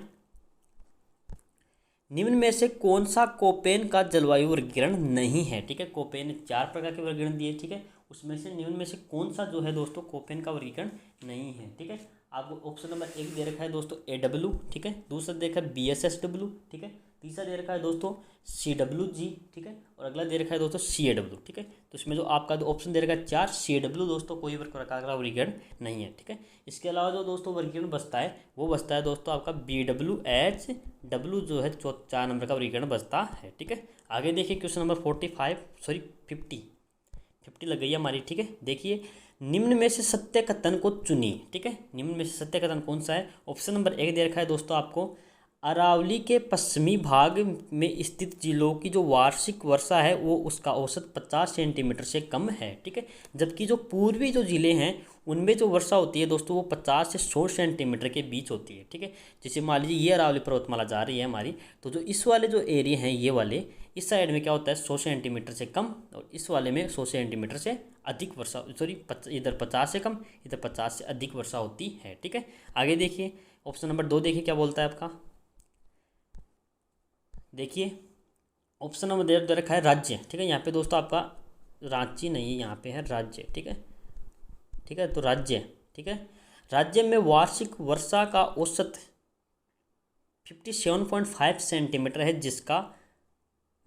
निम्न में से कौन सा कोपेन का जलवायु वर्गीकरण नहीं है, ठीक है। कोपेन ने 4 प्रकार के वर्गीकरण दिए, ठीक है, उसमें से निम्न में से कौन सा जो है दोस्तों कोपेन का वर्गीकरण नहीं है, ठीक है। आपको ऑप्शन नंबर 1 दे रखा है दोस्तों AW, ठीक है, दूसरा दे रखा है BSSW, ठीक है, तीसरा दे रखा है दोस्तों CWG, ठीक है, और अगला दे रखा है दोस्तों CAW, ठीक है। तो इसमें जो आपका जो ऑप्शन दे रखा है 4 CAW दोस्तों कोई प्रकार का वर्गीकरण नहीं है, ठीक है। इसके अलावा जो दोस्तों वर्गीकरण बचता है वो बचता है दोस्तों आपका BWHW जो है 4 नंबर का वर्गीकरण बचता है, ठीक है। आगे देखिए क्वेश्चन नंबर 50 लग गई है हमारी, ठीक है। देखिए निम्न में से सत्य कथन को चुनिए, ठीक है। निम्न में से सत्य कथन कौन सा है। ऑप्शन नंबर 1 दे रखा है दोस्तों आपको, अरावली के पश्चिमी भाग में स्थित जिलों की जो वार्षिक वर्षा है वो उसका औसत 50 सेंटीमीटर से कम है, ठीक है। जबकि जो पूर्वी जो जिले हैं उनमें जो वर्षा होती है दोस्तों वो 50 से 100 सेंटीमीटर के बीच होती है, ठीक है। जैसे मान लीजिए ये अरावली पर्वतमाला जा रही है हमारी, तो जो इस वाले जो एरिया हैं ये वाले, इस साइड में क्या होता है 100 सेंटीमीटर से कम, और इस वाले में 100 सेंटीमीटर से अधिक वर्षा, सॉरी इधर 50 से कम, इधर 50 से अधिक वर्षा होती है, ठीक है। आगे देखिए ऑप्शन नंबर 2 देखिए क्या बोलता है आपका। देखिए ऑप्शन नंबर दे रखा है राज्य, ठीक है। यहाँ पे दोस्तों आपका रांची नहीं है, यहाँ पे है राज्य, ठीक है, ठीक है। तो राज्य, ठीक है, राज्य में वार्षिक वर्षा का औसत 57.5 सेंटीमीटर है, जिसका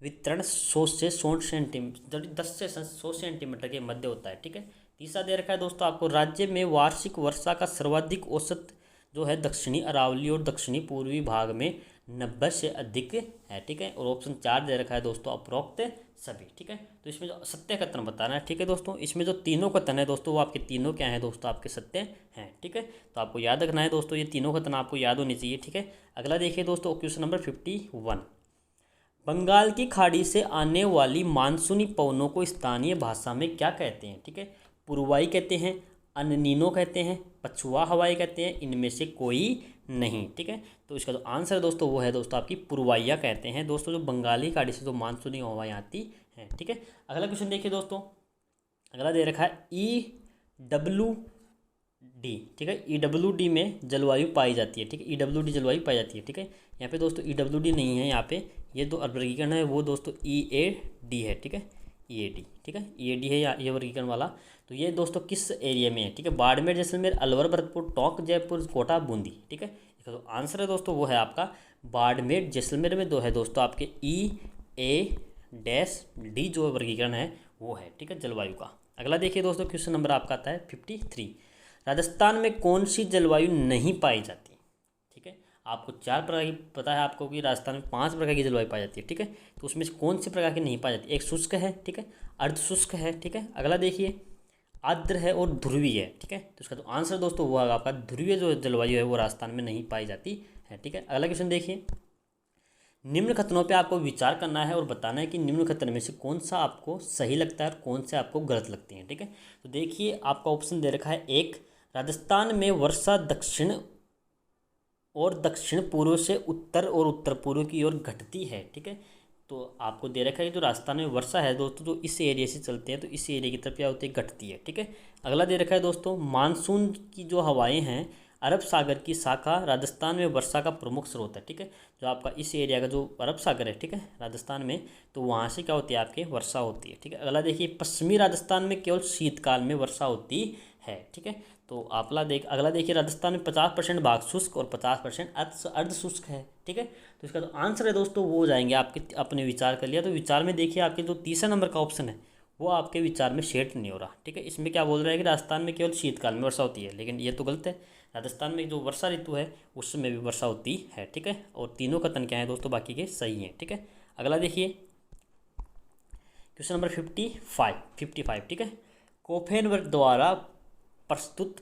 वितरण 100 से 100 सेंटीमीटर 10 से 100 सेंटीमीटर के मध्य होता है, ठीक है। तीसरा दे रखा है दोस्तों आपको, राज्य में वार्षिक वर्षा का सर्वाधिक औसत जो है दक्षिणी अरावली और दक्षिणी पूर्वी भाग में 90 से अधिक है, ठीक है। और ऑप्शन 4 दे रखा है दोस्तों उपरोक्त सभी, ठीक है। तो इसमें जो सत्य कथन बताना है, ठीक है दोस्तों, इसमें जो तीनों कथन है दोस्तों वो आपके तीनों क्या हैं दोस्तों आपके सत्य हैं, ठीक है। तो आपको याद रखना है दोस्तों, ये तीनों कथन आपको याद होनी चाहिए, ठीक है। अगला देखिए दोस्तों क्वेश्चन नंबर 51, बंगाल की खाड़ी से आने वाली मानसूनी पवनों को स्थानीय भाषा में क्या कहते हैं, ठीक है। पूर्वाई कहते हैं, अननीनो कहते हैं, पछुआ हवाएं कहते हैं, इनमें से कोई नहीं, ठीक है। तो इसका जो आंसर है दोस्तों वो है दोस्तों आपकी पूर्वाइया कहते हैं दोस्तों, जो बंगाली खाड़ी से जो मानसूनी हवाएं आती हैं, ठीक है। अगला क्वेश्चन देखिए दोस्तों, अगला दे रखा है EWD, ठीक है। EWD में जलवायु पाई जाती है, ठीक है, EWD जलवायु पाई जाती है, ठीक है। यहाँ पे दोस्तों EWD नहीं है, यहाँ पे ये दो वर्गीकरण है वो दोस्तों EAD है, ठीक है, EAD, ठीक है, EAD है ये वर्गीकरण वाला। तो ये दोस्तों किस एरिया में है, ठीक है, बाड़मेर, जैसलमेर, अलवर, भरतपुर, टोंक, जयपुर, कोटा, बूंदी, ठीक है। इसका जो आंसर है दोस्तों वो है आपका बाड़मेर, जैसलमेर में दो है दोस्तों आपके EAD जो वर्गीकरण है वो है, ठीक है, जलवायु का। अगला देखिए दोस्तों क्वेश्चन नंबर आपका आता है 53, राजस्थान में कौन सी जलवायु नहीं पाई जाती, ठीक है। आपको 4 प्रकार की पता है आपको कि राजस्थान में 5 प्रकार की जलवायु पाई जाती है, ठीक है। तो उसमें से कौन सी प्रकार की नहीं पाई जाती, एक शुष्क है, ठीक है, अर्ध शुष्क है, ठीक है। अगला देखिए आर्द्र है और ध्रुवीय है, ठीक है। तो इसका जो आंसर दोस्तों वो है आपका ध्रुवीय जो जलवायु है वो राजस्थान में नहीं पाई जाती है, ठीक है। अगला क्वेश्चन देखिए, निम्न कथनों पे आपको विचार करना है और बताना है कि निम्न कथन में से कौन सा आपको सही लगता है और कौन से आपको गलत लगते हैं, ठीक है। तो देखिए आपका ऑप्शन दे रखा है 1, राजस्थान में वर्षा दक्षिण और दक्षिण पूर्व से उत्तर और उत्तर पूर्व की ओर घटती है, ठीक है। तो आपको दे रखा है कि जो राजस्थान में वर्षा है दोस्तों जो इस एरिया से चलते हैं तो इस एरिया की तरफ क्या होती है, घटती है, ठीक है। अगला दे रखा है दोस्तों, मानसून की जो हवाएं हैं अरब सागर की शाखा राजस्थान में वर्षा का प्रमुख स्रोत है, ठीक है। जो आपका इस एरिया का जो अरब सागर है, ठीक है, राजस्थान में, तो वहाँ से क्या होती है आपके वर्षा होती है, ठीक है। अगला देखिए, पश्चिमी राजस्थान में केवल शीतकाल में वर्षा होती है, ठीक है। तो अगला देखिए, राजस्थान में 50% भाग शुष्क और 50% अर्ध शुष्क है, ठीक है। तो इसका जो आंसर है दोस्तों वो हो जाएंगे आपके, अपने विचार कर लिया तो विचार में देखिए आपके जो तीसरा नंबर का ऑप्शन है वो आपके विचार में सेट नहीं हो रहा, ठीक है। इसमें क्या बोल रहा है कि राजस्थान में केवल शीतकाल में वर्षा होती है, लेकिन ये तो गलत है। राजस्थान में जो वर्षा ऋतु है उसमें भी वर्षा होती है, ठीक है। और तीनों कथन क्या है दोस्तों बाकी के सही हैं, ठीक है। अगला देखिए क्वेश्चन नंबर 55, ठीक है। कोफेन वर्ग द्वारा प्रस्तुत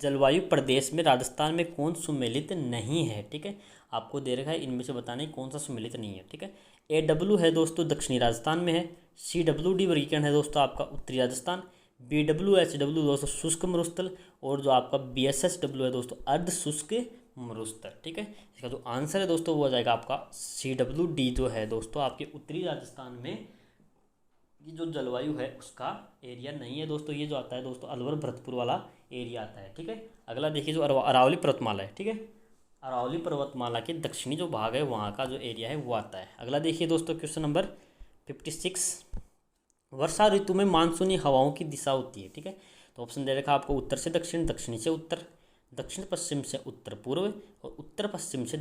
जलवायु प्रदेश में राजस्थान में कौन सुमेलित नहीं है, ठीक है। आपको दे रखा है इनमें से बताने कौन सा सुमेलित नहीं है, ठीक है। AW है दोस्तों दक्षिणी राजस्थान में है, CWD वर्गीकरण है दोस्तों आपका उत्तरी राजस्थान, BWHW दोस्तों शुष्क मरुस्थल, और जो आपका BSHW है दोस्तों अर्ध शुष्क मरुस्थल। ठीक है, इसका जो आंसर है दोस्तों वो हो जाएगा आपका CWD जो है दोस्तों आपके उत्तरी राजस्थान में ये जो जलवायु है उसका एरिया नहीं है दोस्तों। ये जो आता है दोस्तों अलवर भरतपुर वाला एरिया आता है। ठीक है, अगला देखिए जो अरावली पर्वतमाला है। ठीक है, अरावली पर्वतमाला के दक्षिणी जो भाग है वहाँ का जो एरिया है वो आता है। अगला देखिए दोस्तों क्वेश्चन नंबर 56, वर्षा ऋतु में मानसूनी हवाओं की दिशा होती है। ठीक है, तो ऑप्शन दे रखा है आपको उत्तर से दक्षिण, दक्षिणी से उत्तर, दक्षिण पश्चिम से उत्तर पूर्व, और उत्तर पश्चिम से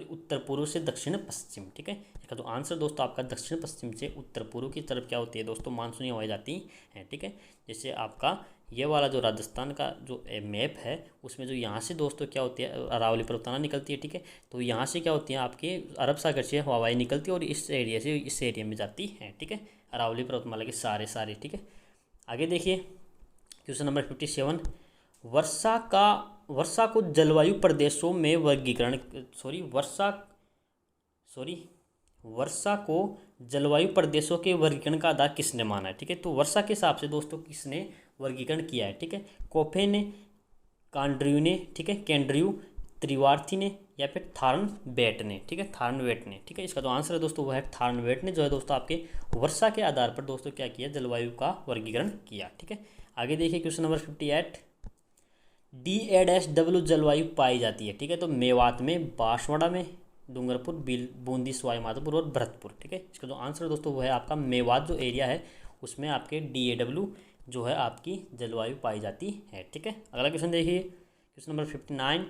उत्तर पूर्व से दक्षिण पश्चिम। ठीक है, इसका तो आंसर दोस्तों आपका दक्षिण पश्चिम से उत्तर पूर्व की तरफ क्या होती है दोस्तों मानसूनी हवाएं जाती हैं। ठीक है, जैसे आपका ये वाला जो राजस्थान का जो मैप है उसमें जो यहाँ से दोस्तों क्या होती है अरावली पर्वतमाला निकलती है। ठीक है, तो यहाँ से क्या होती है आपके अरब सागर से हवाएं निकलती है और इस एरिया से इस एरिया में जाती हैं। ठीक है, अरावली पर्वतमाला के सारे। ठीक है, आगे देखिए क्वेश्चन नंबर 57, वर्षा को जलवायु प्रदेशों में वर्गीकरण वर्षा को जलवायु प्रदेशों के वर्गीकरण का आधार किसने माना है। ठीक है, तो वर्षा के हिसाब से दोस्तों किसने वर्गीकरण किया है। ठीक है, कोफे ने, कांड्रियू ने, ठीक है, कैंड्रियू, त्रिवार्थी ने, या फिर थार्नवेट ने। ठीक है, थार्नवेट ने। ठीक है, इसका जो आंसर है दोस्तों वह है थार्नवेट ने जो है दोस्तों आपके वर्षा के आधार पर दोस्तों क्या किया जलवायु का वर्गीकरण किया। ठीक है, आगे देखिए क्वेश्चन नंबर 58, DAW जलवायु पाई जाती है। ठीक है, तो मेवात में, बांसवाड़ा में, डूंगरपुर, बूंदी, सवाई माधोपुर और भरतपुर। ठीक है, इसका जो आंसर है दोस्तों वह है आपका मेवात जो एरिया है उसमें आपके DAW जो है आपकी जलवायु पाई जाती है। ठीक है, अगला क्वेश्चन देखिए क्वेश्चन नंबर 59,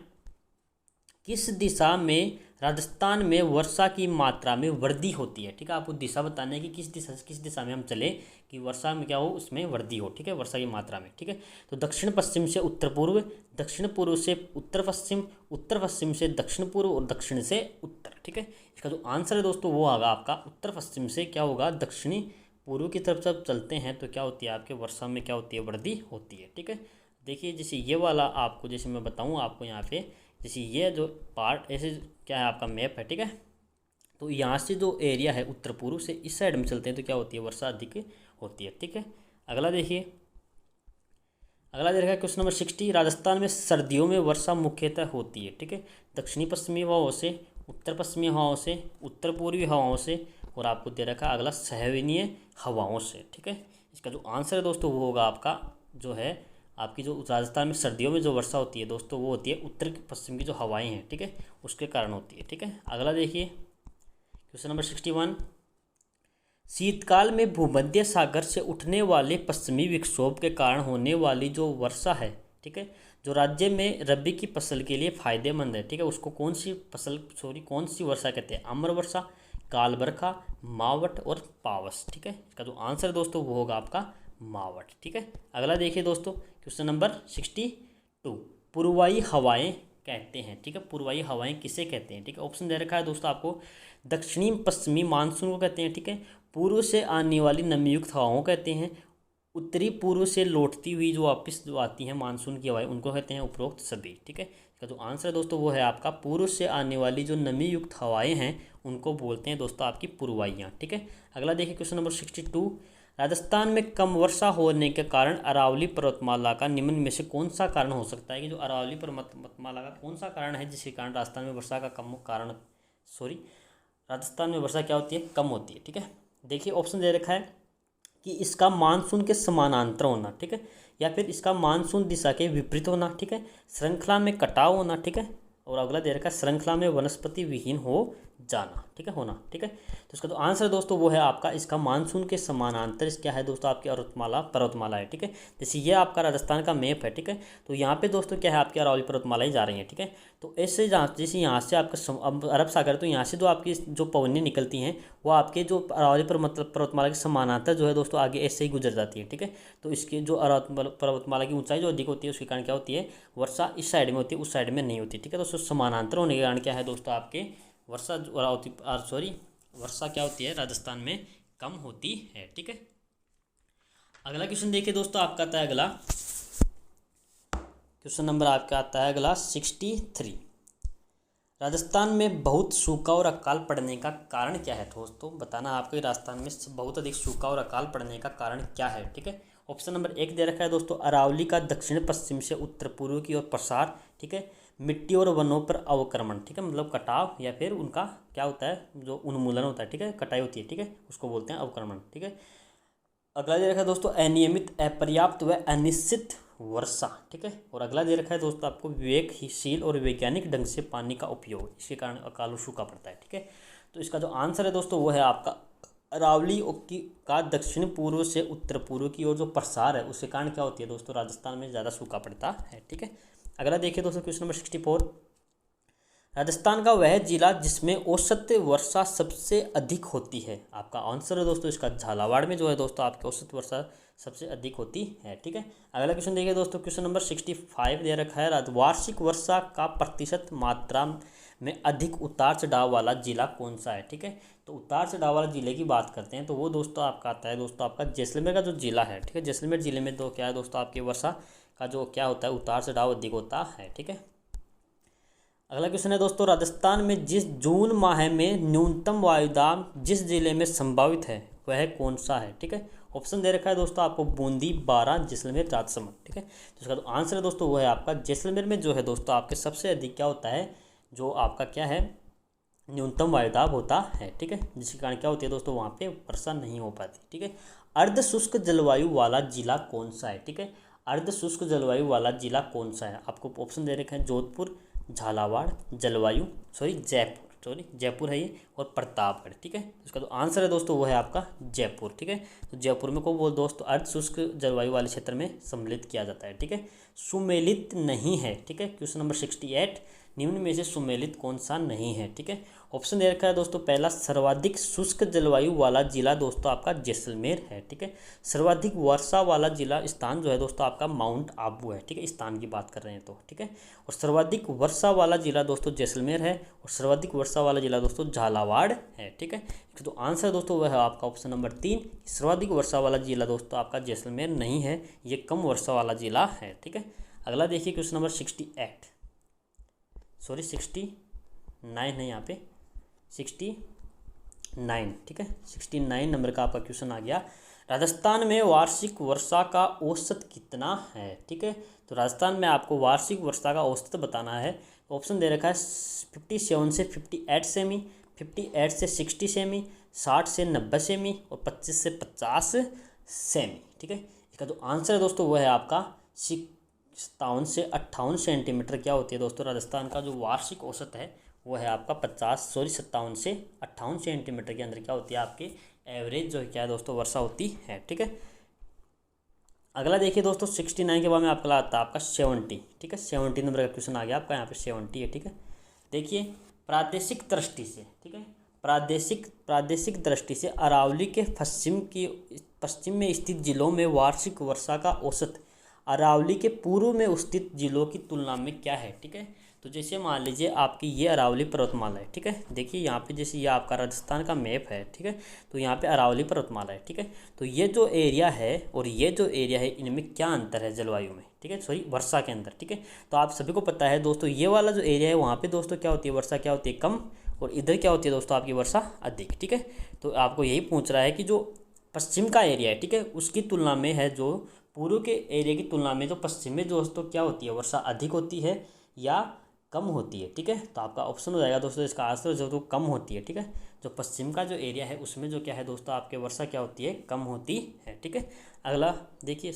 किस दिशा में राजस्थान में वर्षा की मात्रा में वृद्धि होती है। ठीक है, आपको दिशा बताना है कि किस दिशा में हम चले कि वर्षा में क्या हो उसमें वृद्धि हो। ठीक है, वर्षा की मात्रा में। ठीक है, तो दक्षिण पश्चिम से उत्तर पूर्व, दक्षिण पूर्व से उत्तर पश्चिम, उत्तर पश्चिम से दक्षिण पूर्व और दक्षिण से उत्तर। ठीक है, इसका जो आंसर है दोस्तों वो होगा आपका उत्तर पश्चिम से क्या होगा दक्षिणी पूर्व की तरफ जब चलते हैं तो क्या होती है आपके वर्षा में क्या होती है वृद्धि होती है। ठीक है, देखिए जैसे ये वाला आपको जैसे मैं बताऊँ आपको यहाँ पे जैसे ये जो पार्ट ऐसे क्या है आपका मैप है। ठीक है, तो यहाँ से जो एरिया है उत्तर पूर्व से इस साइड में चलते हैं तो क्या होती है वर्षा अधिक होती है। ठीक है, अगला देखिए क्वेश्चन नंबर 60, राजस्थान में सर्दियों में वर्षा मुख्यतः होती है। ठीक है, दक्षिणी पश्चिमी हवाओं से, उत्तर पश्चिमी हवाओं से, उत्तर पूर्वी हवाओं से, और आपको दे रखा अगला सह्यनीय हवाओं से। ठीक है, इसका जो आंसर है दोस्तों वो होगा आपका जो है आपकी जो राजस्थान में सर्दियों में जो वर्षा होती है दोस्तों वो होती है उत्तर पश्चिम की जो हवाएं हैं। ठीक है, उसके कारण होती है। ठीक है, अगला देखिए क्वेश्चन नंबर 61, शीतकाल में भूमध्य सागर से उठने वाले पश्चिमी विक्षोभ के कारण होने वाली जो वर्षा है। ठीक है, जो राज्य में रबी की फसल के लिए फायदेमंद है। ठीक है, उसको कौन सी वर्षा कहते हैं, अम्र वर्षा, काल बरखा, मावट और पावस। ठीक है, इसका जो आंसर है दोस्तों वो होगा आपका मावट। ठीक है, अगला देखिए दोस्तों क्वेश्चन नंबर 62, पूर्वाई हवाएं कहते हैं। ठीक है, पूर्वाई हवाएं किसे कहते हैं। ठीक है, ऑप्शन दे रखा है दोस्तों आपको दक्षिणी पश्चिमी मानसून को कहते हैं। ठीक है, पूर्व से आने वाली नमीयुक्त हवाओं कहते हैं, उत्तरी पूर्व से लौटती हुई जो वापस जो आती हैं मानसून की हवाएं उनको कहते हैं उपरोक्त सभी। ठीक है, इसका जो आंसर है दोस्तों वो है आपका पूर्व से आने वाली जो नमी युक्त हवाएं हैं उनको बोलते हैं दोस्तों आपकी पूर्वाइयाँ। ठीक है, अगला देखिए क्वेश्चन नंबर 62, राजस्थान में कम वर्षा होने के कारण अरावली पर्वतमाला का निम्न में से कौन सा कारण हो सकता है कि जो अरावली पर्वतमाला का कौन सा कारण है जिसके कारण राजस्थान में वर्षा का राजस्थान में वर्षा क्या होती है कम होती है। ठीक है, देखिए ऑप्शन दे रखा है कि इसका मानसून के समानांतर होना। ठीक है, या फिर इसका मानसून दिशा के विपरीत होना। ठीक है, श्रृंखला में कटाव होना। ठीक है, और अगला दे रखा है श्रृंखला में वनस्पति विहीन हो जाना। ठीक है, होना। ठीक है, तो इसका जो आंसर दोस्तों वो है आपका इसका मानसून के समानांतर क्या है दोस्तों आपकी पर्वतमाला है। ठीक है, जैसे ये आपका राजस्थान का मैप है। ठीक है, तो यहाँ पे दोस्तों क्या है आपकी अरावली पर्वतमाला ही जा रही है। ठीक है, तो ऐसे जैसे यहाँ से आपका अरब सागर तो यहाँ से जो आपकी जो पवनें निकलती हैं वो आपके जो अरावली पर्वतमाला के समानांतर जो है दोस्तों आगे ऐसे ही गुजर जाती है। ठीक है, तो इसके जो अरावली पर्वतमाला की ऊंचाई जो अधिक होती है उसके कारण क्या होती है वर्षा इस साइड में होती है उस साइड में नहीं होती। ठीक है, तो समानांतर होने के कारण क्या है दोस्तों आपके वर्षा क्या होती है राजस्थान में कम होती है। ठीक है, अगला क्वेश्चन देखिए दोस्तों आपका आता है अगला क्वेश्चन नंबर आपका आता है अगला 63, राजस्थान में बहुत सूखा और अकाल पड़ने का कारण क्या है दोस्तों, बताना आपको राजस्थान में बहुत अधिक सूखा और अकाल पड़ने का कारण क्या है। ठीक है, ऑप्शन नंबर 1 दे रखा है दोस्तों, अरावली का दक्षिण पश्चिम से उत्तर पूर्व की ओर प्रसार। ठीक है, मिट्टी और वनों पर अवक्रमण। ठीक है, मतलब कटाव या फिर उनका क्या होता है, जो उन्मूलन होता है। ठीक है, कटाई होती है। ठीक है, उसको बोलते हैं अवक्रमण। ठीक है, अगला दे रखा है दोस्तों, अनियमित, अपर्याप्त व अनिश्चित वर्षा। ठीक है, और अगला दे रखा है दोस्तों आपको, विवेकशील और वैज्ञानिक ढंग से पानी का उपयोग, इसके कारण अकाल और सूखा पड़ता है। ठीक है, तो इसका जो आंसर है दोस्तों वो है आपका अरावली की का दक्षिण पूर्व से उत्तर पूर्व की ओर जो प्रसार है उसके कारण क्या होती है दोस्तों, राजस्थान में ज़्यादा सूखा पड़ता है। ठीक है, अगला देखिए दोस्तों, क्वेश्चन नंबर 64, राजस्थान का वह जिला जिसमें औसत वर्षा सबसे अधिक होती है। आपका आंसर है दोस्तों इसका झालावाड़ में जो है दोस्तों आपकी औसत वर्षा सबसे अधिक होती है। ठीक है, अगला क्वेश्चन देखिए दोस्तों, क्वेश्चन नंबर 65 दे रखा है, वार्षिक वर्षा का प्रतिशत मात्रा में अधिक उतार चढ़ाव वाला जिला कौन सा है। ठीक है, तो उतार चढ़ाव वाला जिले की बात करते हैं तो वो दोस्तों आपका आता है दोस्तों आपका जैसलमेर का जो जिला है। ठीक है, जैसलमेर जिले में तो क्या है दोस्तों आपकी वर्षा का जो क्या होता है, उतार चढ़ाव अधिक होता है। ठीक है, अगला क्वेश्चन है दोस्तों, राजस्थान में जिस जून माह में न्यूनतम वायुदाब जिस जिले में संभावित है वह कौन सा है। ठीक है, ऑप्शन दे रखा है दोस्तों आपको, बूंदी, बारां, जैसलमेर, राजसमंद। ठीक है, तो इसका जो आंसर है दोस्तों वो है आपका जैसलमेर में जो है दोस्तों आपके सबसे अधिक क्या होता है, जो आपका क्या है, न्यूनतम वायुदाब होता है। ठीक है, जिसके कारण क्या होती है दोस्तों वहाँ पे वर्षा नहीं हो पाती। ठीक है, अर्ध शुष्क जलवायु वाला जिला कौन सा है। ठीक है, अर्ध शुष्क जलवायु वाला जिला कौन सा है, आपको ऑप्शन दे रखे हैं, जोधपुर, झालावाड़, जयपुर है ये, और प्रतापगढ़। ठीक है, तो इसका जो आंसर है दोस्तों वो है आपका जयपुर। ठीक है, तो जयपुर में को बोल दोस्तों अर्ध शुष्क जलवायु वाले क्षेत्र में सम्मिलित किया जाता है। ठीक है, सुमेलित नहीं है। ठीक है, क्वेश्चन नंबर 68, निम्न में से सुमेलित कौन सा नहीं है। ठीक है, ऑप्शन दे रखा है दोस्तों, पहला सर्वाधिक शुष्क जलवायु वाला जिला दोस्तों आपका जैसलमेर है। ठीक है, सर्वाधिक वर्षा वाला जिला स्थान जो है दोस्तों आपका माउंट आबू है। ठीक है, स्थान की बात कर रहे हैं तो। ठीक है, और सर्वाधिक वर्षा वाला जिला दोस्तों जैसलमेर है, और सर्वाधिक वर्षा वाला जिला दोस्तों झालावाड़ है। ठीक है, तो आंसर दोस्तों वह है आपका ऑप्शन नंबर 3, सर्वाधिक वर्षा वाला जिला दोस्तों आपका जैसलमेर नहीं है, ये कम वर्षा वाला जिला है। ठीक है, अगला देखिए क्वेश्चन नंबर 69 है, यहाँ पे 69। ठीक है, 69 नंबर का आपका क्वेश्चन आ गया, राजस्थान में वार्षिक वर्षा का औसत कितना है। ठीक है, तो राजस्थान में आपको वार्षिक वर्षा का औसत बताना है। ऑप्शन दे रखा है 57 से 58 सेमी, 58 से 60 सेमी, 60 से 90 सेमी, और 25 से 50 सेमी। ठीक है, इसका जो आंसर है दोस्तों वो है आपका 57 से 58 सेंटीमीटर क्या होती है दोस्तों, राजस्थान का जो वार्षिक औसत है वो है आपका 57 से 58 सेंटीमीटर के अंदर क्या होती है आपकी एवरेज जो है क्या है दोस्तों वर्षा होती है। ठीक है, अगला देखिए दोस्तों 69 के बाद में आपका आता है आपका 70। ठीक है, 70 नंबर का क्वेश्चन आ गया आपका, यहाँ पे 70 है। ठीक है, देखिए प्रादेशिक दृष्टि से, ठीक है, प्रादेशिक दृष्टि से अरावली के पश्चिम में स्थित जिलों में वार्षिक वर्षा का औसत अरावली के पूर्व में स्थित जिलों की तुलना में क्या है। ठीक है, तो जैसे मान लीजिए आपकी ये अरावली पर्वतमाला है। ठीक है, देखिए यहाँ पे जैसे ये आपका राजस्थान का मैप है। ठीक है, तो यहाँ पे अरावली पर्वतमाला है। ठीक है, तो ये जो एरिया है और ये जो एरिया है इनमें क्या अंतर है जलवायु में। ठीक है, सॉरी वर्षा के अंदर। ठीक है, तो आप सभी को पता है दोस्तों ये वाला जो एरिया है वहाँ पे दोस्तों क्या होती है वर्षा क्या होती है कम, और इधर क्या होती है दोस्तों आपकी वर्षा अधिक। ठीक है, तो आपको यही पूछ रहा है कि जो पश्चिम का एरिया है, ठीक है, उसकी तुलना में है जो पूर्व के एरिया की तुलना में जो पश्चिम में दोस्तों क्या होती है वर्षा अधिक होती है या कम होती है। ठीक है, तो आपका ऑप्शन हो जाएगा दोस्तों इसका आंसर जो तो कम होती है। ठीक है, जो पश्चिम का जो एरिया है उसमें जो क्या है दोस्तों आपके वर्षा क्या होती है कम होती है। ठीक है, अगला देखिए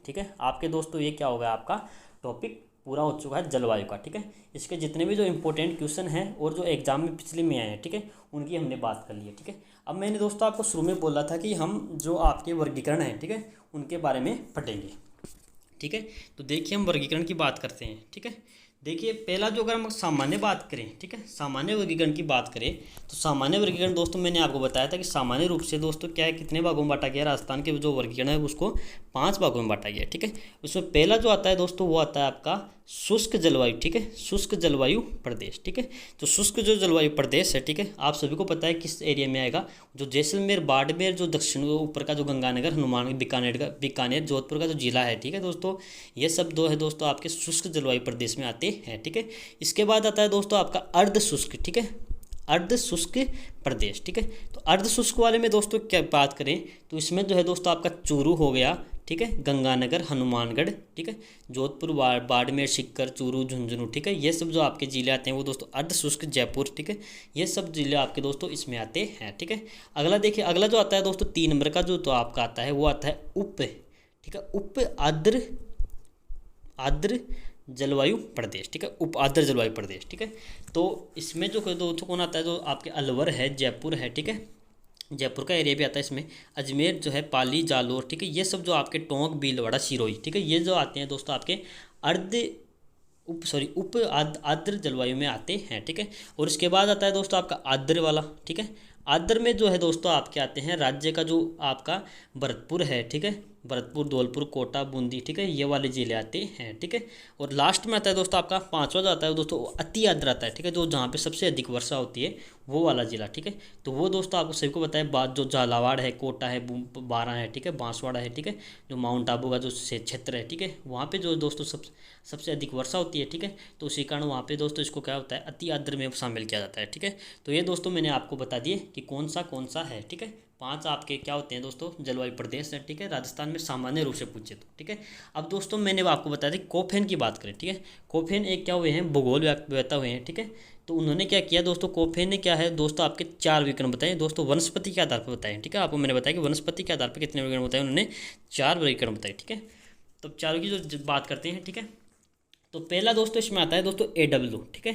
ठीक है, आपके दोस्तों ये क्या होगा आपका टॉपिक पूरा हो चुका है जलवायु का। ठीक है, इसके जितने भी जो इंपॉर्टेंट क्वेश्चन हैं और जो एग्जाम में पिछले में आए हैं, ठीक है, उनकी हमने बात कर ली है। ठीक है, अब मैंने दोस्तों आपको शुरू में बोला था कि हम जो आपके वर्गीकरण हैं, ठीक है, उनके बारे में पढ़ेंगे। ठीक है, तो देखिए हम वर्गीकरण की बात करते हैं। ठीक है, देखिए पहला जो अगर हम सामान्य बात करें, ठीक है, सामान्य वर्गीकरण की बात करें तो सामान्य वर्गीकरण दोस्तों मैंने आपको बताया था कि सामान्य रूप से दोस्तों क्या है कितने भागों में बांटा गया राजस्थान के जो वर्गीकरण है उसको 5 भागों में बांटा गया है, ठीक है। उसमें पहला जो आता है दोस्तों वो आता है आपका शुष्क जलवायु, ठीक है, शुष्क जलवायु प्रदेश, ठीक है। तो शुष्क जो जलवायु प्रदेश है, ठीक है, आप सभी को पता है किस एरिया में आएगा, जो जैसलमेर, बाड़मेर, जो दक्षिण ऊपर का जो गंगानगर, हनुमान, बीकानेर, जोधपुर का जो जिला है, ठीक है दोस्तों, ये सब दो है दोस्तों आपके शुष्क जलवायु प्रदेश में आते हैं, ठीक है। इसके बाद आता है दोस्तों आपका अर्ध शुष्क, ठीक है, अर्ध शुष्क प्रदेश, ठीक है। तो अर्ध शुष्क वाले में दोस्तों क्या बात करें तो इसमें जो है दोस्तों आपका चूरू हो गया, ठीक है, गंगानगर, हनुमानगढ़, ठीक है, जोधपुर, बाड़मेर, सीकर, चूरू, झुंझुनू, ठीक है, ये सब जो आपके जिले आते हैं वो दोस्तों अर्ध शुष्क, जयपुर, ठीक है, ये सब जिले आपके दोस्तों इसमें आते हैं, ठीक है। अगला देखिए, अगला जो आता है दोस्तों 3 नंबर का जो तो आपका आता है वो आता है उप, ठीक है, उप आर्द्र जलवायु प्रदेश, ठीक है, उप आर्द्र जलवायु प्रदेश, ठीक है। तो इसमें जो दोस्तों कौन आता है, जो आपके अलवर है, जयपुर है, ठीक है, जयपुर का एरिया भी आता है इसमें, अजमेर जो है, पाली, जालोर, ठीक है, ये सब जो आपके टोंक, भीलवाड़ा, सिरोही, ठीक है, ये जो आते हैं दोस्तों आपके उप आर्द्र जलवायु में आते हैं, ठीक है। और इसके बाद आता है दोस्तों आपका आर्द्र वाला, ठीक है। आर्द्र में जो है दोस्तों आपके आते हैं राज्य का जो आपका भरतपुर है, ठीक है, भरतपुर, धौलपुर, कोटा, बूंदी, ठीक है, ये वाले जिले आते हैं, ठीक है। और लास्ट में आता है दोस्तों आपका 5वां जो आता है दोस्तों अति आर्द्र आता है, ठीक है, जो जहाँ पे सबसे अधिक वर्षा होती है वो वाला जिला, ठीक है। तो वो दोस्तों आपको सभी को बताया, बात जो झालावाड़ है, कोटा है, बारां है, ठीक है, बांसवाड़ा है, ठीक है, जो माउंट आबू का जो क्षेत्र है, ठीक है, वहाँ पे जो दोस्तों सबसे अधिक वर्षा होती है, ठीक है। तो उसी कारण वहाँ पे दोस्तों इसको क्या होता है, अति आर्द्र में शामिल किया जाता है, ठीक है। तो ये दोस्तों मैंने आपको बता दिए कि कौन सा है, ठीक है। 5 आपके क्या होते हैं दोस्तों जलवायु प्रदेश है, ठीक है, राजस्थान में सामान्य रूप से पूछे तो, ठीक है। अब दोस्तों मैंने आपको बता दी कोफेन की बात करें, ठीक है, कोफेन एक क्या हुए हैं, भूगोल वेता हुए हैं, ठीक है। तो उन्होंने क्या किया दोस्तों, कोफेन ने क्या है दोस्तों आपके 4 विकर्ण बताए दोस्तों, वनस्पति के आधार पर बताए, ठीक है। आपको मैंने बताया कि वनस्पति के आधार पर कितने विकर्ण बताए, उन्होंने 4 विकर्ण बताए, ठीक है। तो 4 की जो बात करते हैं, ठीक है। तो पहला दोस्तों इसमें आता है दोस्तों AW, ठीक है,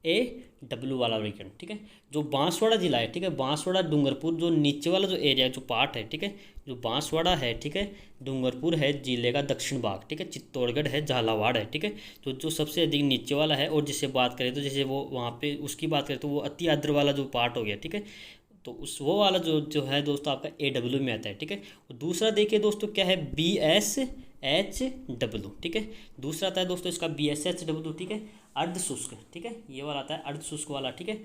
AW वाला विकर्ण, ठीक है, जो बांसवाड़ा जिला है, ठीक है, बांसवाड़ा, डूंगरपुर, जो नीचे वाला जो एरिया जो पार्ट है, ठीक है, जो बांसवाड़ा है, ठीक है, डूंगरपुर है जिले का दक्षिण भाग, ठीक है, चित्तौड़गढ़ है, झालावाड़ है, ठीक है। तो जो सबसे अधिक नीचे वाला है, और जिससे बात करें तो जैसे वो वहाँ पे उसकी बात करें तो वो अति आर्द्र वाला जो पार्ट हो गया, ठीक है। तो वो वाला जो है दोस्तों आपका AW में आता है, ठीक है। और दूसरा देखिए दोस्तों क्या है, BSHW, ठीक है, दूसरा आता है दोस्तों इसका BSHW, ठीक है, अर्ध शुष्क, ठीक है, ये वाला आता है अर्ध शुष्क वाला, ठीक है।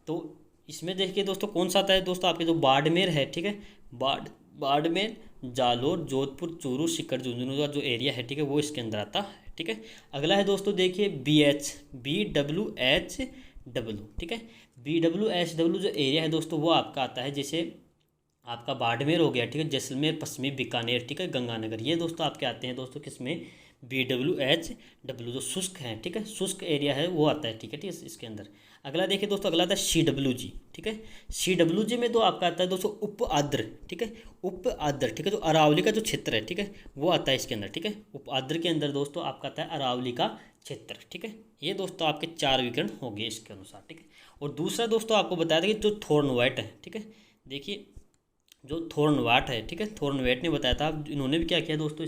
तो इसमें देखिए दोस्तों कौन सा आता है दोस्तों आपके जो बाड़मेर है, ठीक है, बाड़मेर, जालोर, जोधपुर, चूरू, सीकर, झुंझुनू का जो एरिया है, ठीक है, वो इसके अंदर आता है, ठीक है। अगला है दोस्तों देखिए BWHW, ठीक है, BWHW जो एरिया है दोस्तों वो आपका आता है जैसे आपका बाड़मेर हो गया, ठीक है, जैसलमेर, पश्चिमी बीकानेर, ठीक है, गंगानगर, ये दोस्तों आपके आते हैं दोस्तों किसमें, BWHW जो शुष्क है, ठीक है, शुष्क एरिया है वो आता है, ठीक है, ठीक है, इसके अंदर। अगला देखिए दोस्तों, अगला आता है CWG, ठीक है, CWG में तो आपका आता है दोस्तों उप आर्द्र, ठीक है, उप आर्द्र, ठीक है, जो अरावली का जो क्षेत्र है, ठीक है, वो आता है इसके अंदर, ठीक है, उप आर्द्र के अंदर दोस्तों आपका आता है अरावली का क्षेत्र, ठीक है। ये दोस्तों आपके 4 विकर्ण हो गए इसके अनुसार, ठीक है। और दूसरा दोस्तों आपको बताया था कि जो थॉर्नवाइट है, ठीक है, देखिए जो थॉर्नवाइट है, ठीक है, थॉर्नवाइट ने बताया था, इन्होंने भी क्या किया दोस्तों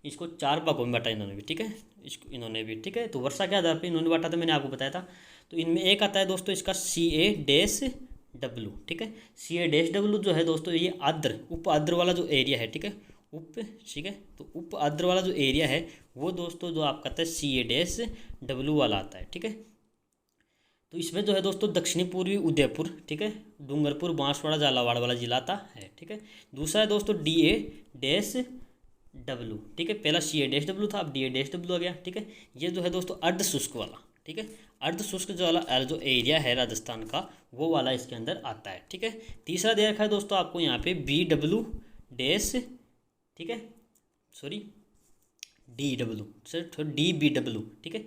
इसको 4 भागों में बांटा इन्होंने भी, ठीक है, इसको इन्होंने भी, ठीक है। तो वर्षा के आधार पर इन्होंने बांटा था, मैंने आपको बताया था। तो इनमें एक आता है दोस्तों इसका CA-W, ठीक है, CA-W जो है दोस्तों ये आर्द्र उप आर्द्र वाला जो एरिया है, ठीक है, ठीक है, तो उप आर्द्र वाला जो एरिया है वो दोस्तों जो आपका आता है CA-W वाला आता है, ठीक है। तो इसमें जो है दोस्तों दक्षिणी पूर्वी उदयपुर, ठीक है, डूंगरपुर, बांसवाड़ा, झालावाड़ वाला जिला आता है, ठीक है। दूसरा है दोस्तों DA-W, ठीक है, पहला CA-W था, अब DA-W आ गया, ठीक है। ये जो है दोस्तों अर्ध शुष्क वाला, ठीक है, अर्ध शुष्क जो वाला जो एरिया है राजस्थान का वो वाला इसके अंदर आता है, ठीक है। तीसरा दे रखा है दोस्तों आपको यहाँ पे BW-, ठीक है, सॉरी DW, सर DBW, ठीक है,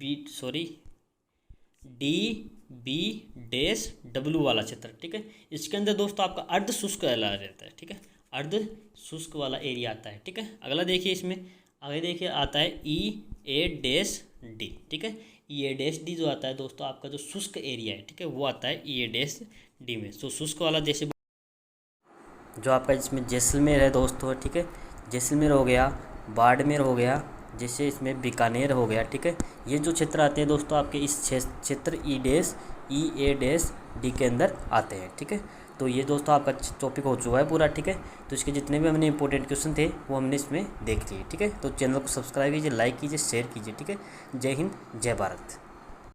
DB-W वाला क्षेत्र, ठीक है। इसके अंदर दोस्तों आपका अर्ध शुष्क एरिया रहता है, ठीक है, अर्ध शुष्क वाला एरिया आता है, ठीक है। अगला देखिए इसमें आगे देखिए आता है EA-D, ठीक है, EA-D जो आता है दोस्तों आपका जो शुष्क एरिया है, ठीक है, वो आता है EA-D में। तो शुष्क वाला जैसे जो आपका जिसमें जैसलमेर है दोस्तों, ठीक है, जैसलमेर हो गया, बाड़मेर हो गया, जैसे इसमें बीकानेर हो गया, ठीक है, ये जो क्षेत्र आते हैं दोस्तों आपके इस क्षेत्र EA-D के अंदर आते हैं, ठीक है। तो ये दोस्तों आपका टॉपिक हो चुका है पूरा, ठीक है। तो इसके जितने भी हमने इंपॉर्टेंट क्वेश्चन थे वो हमने इसमें देख लिए, ठीक है। तो चैनल को सब्सक्राइब कीजिए, लाइक कीजिए, शेयर कीजिए, ठीक है। जय हिंद, जय भारत।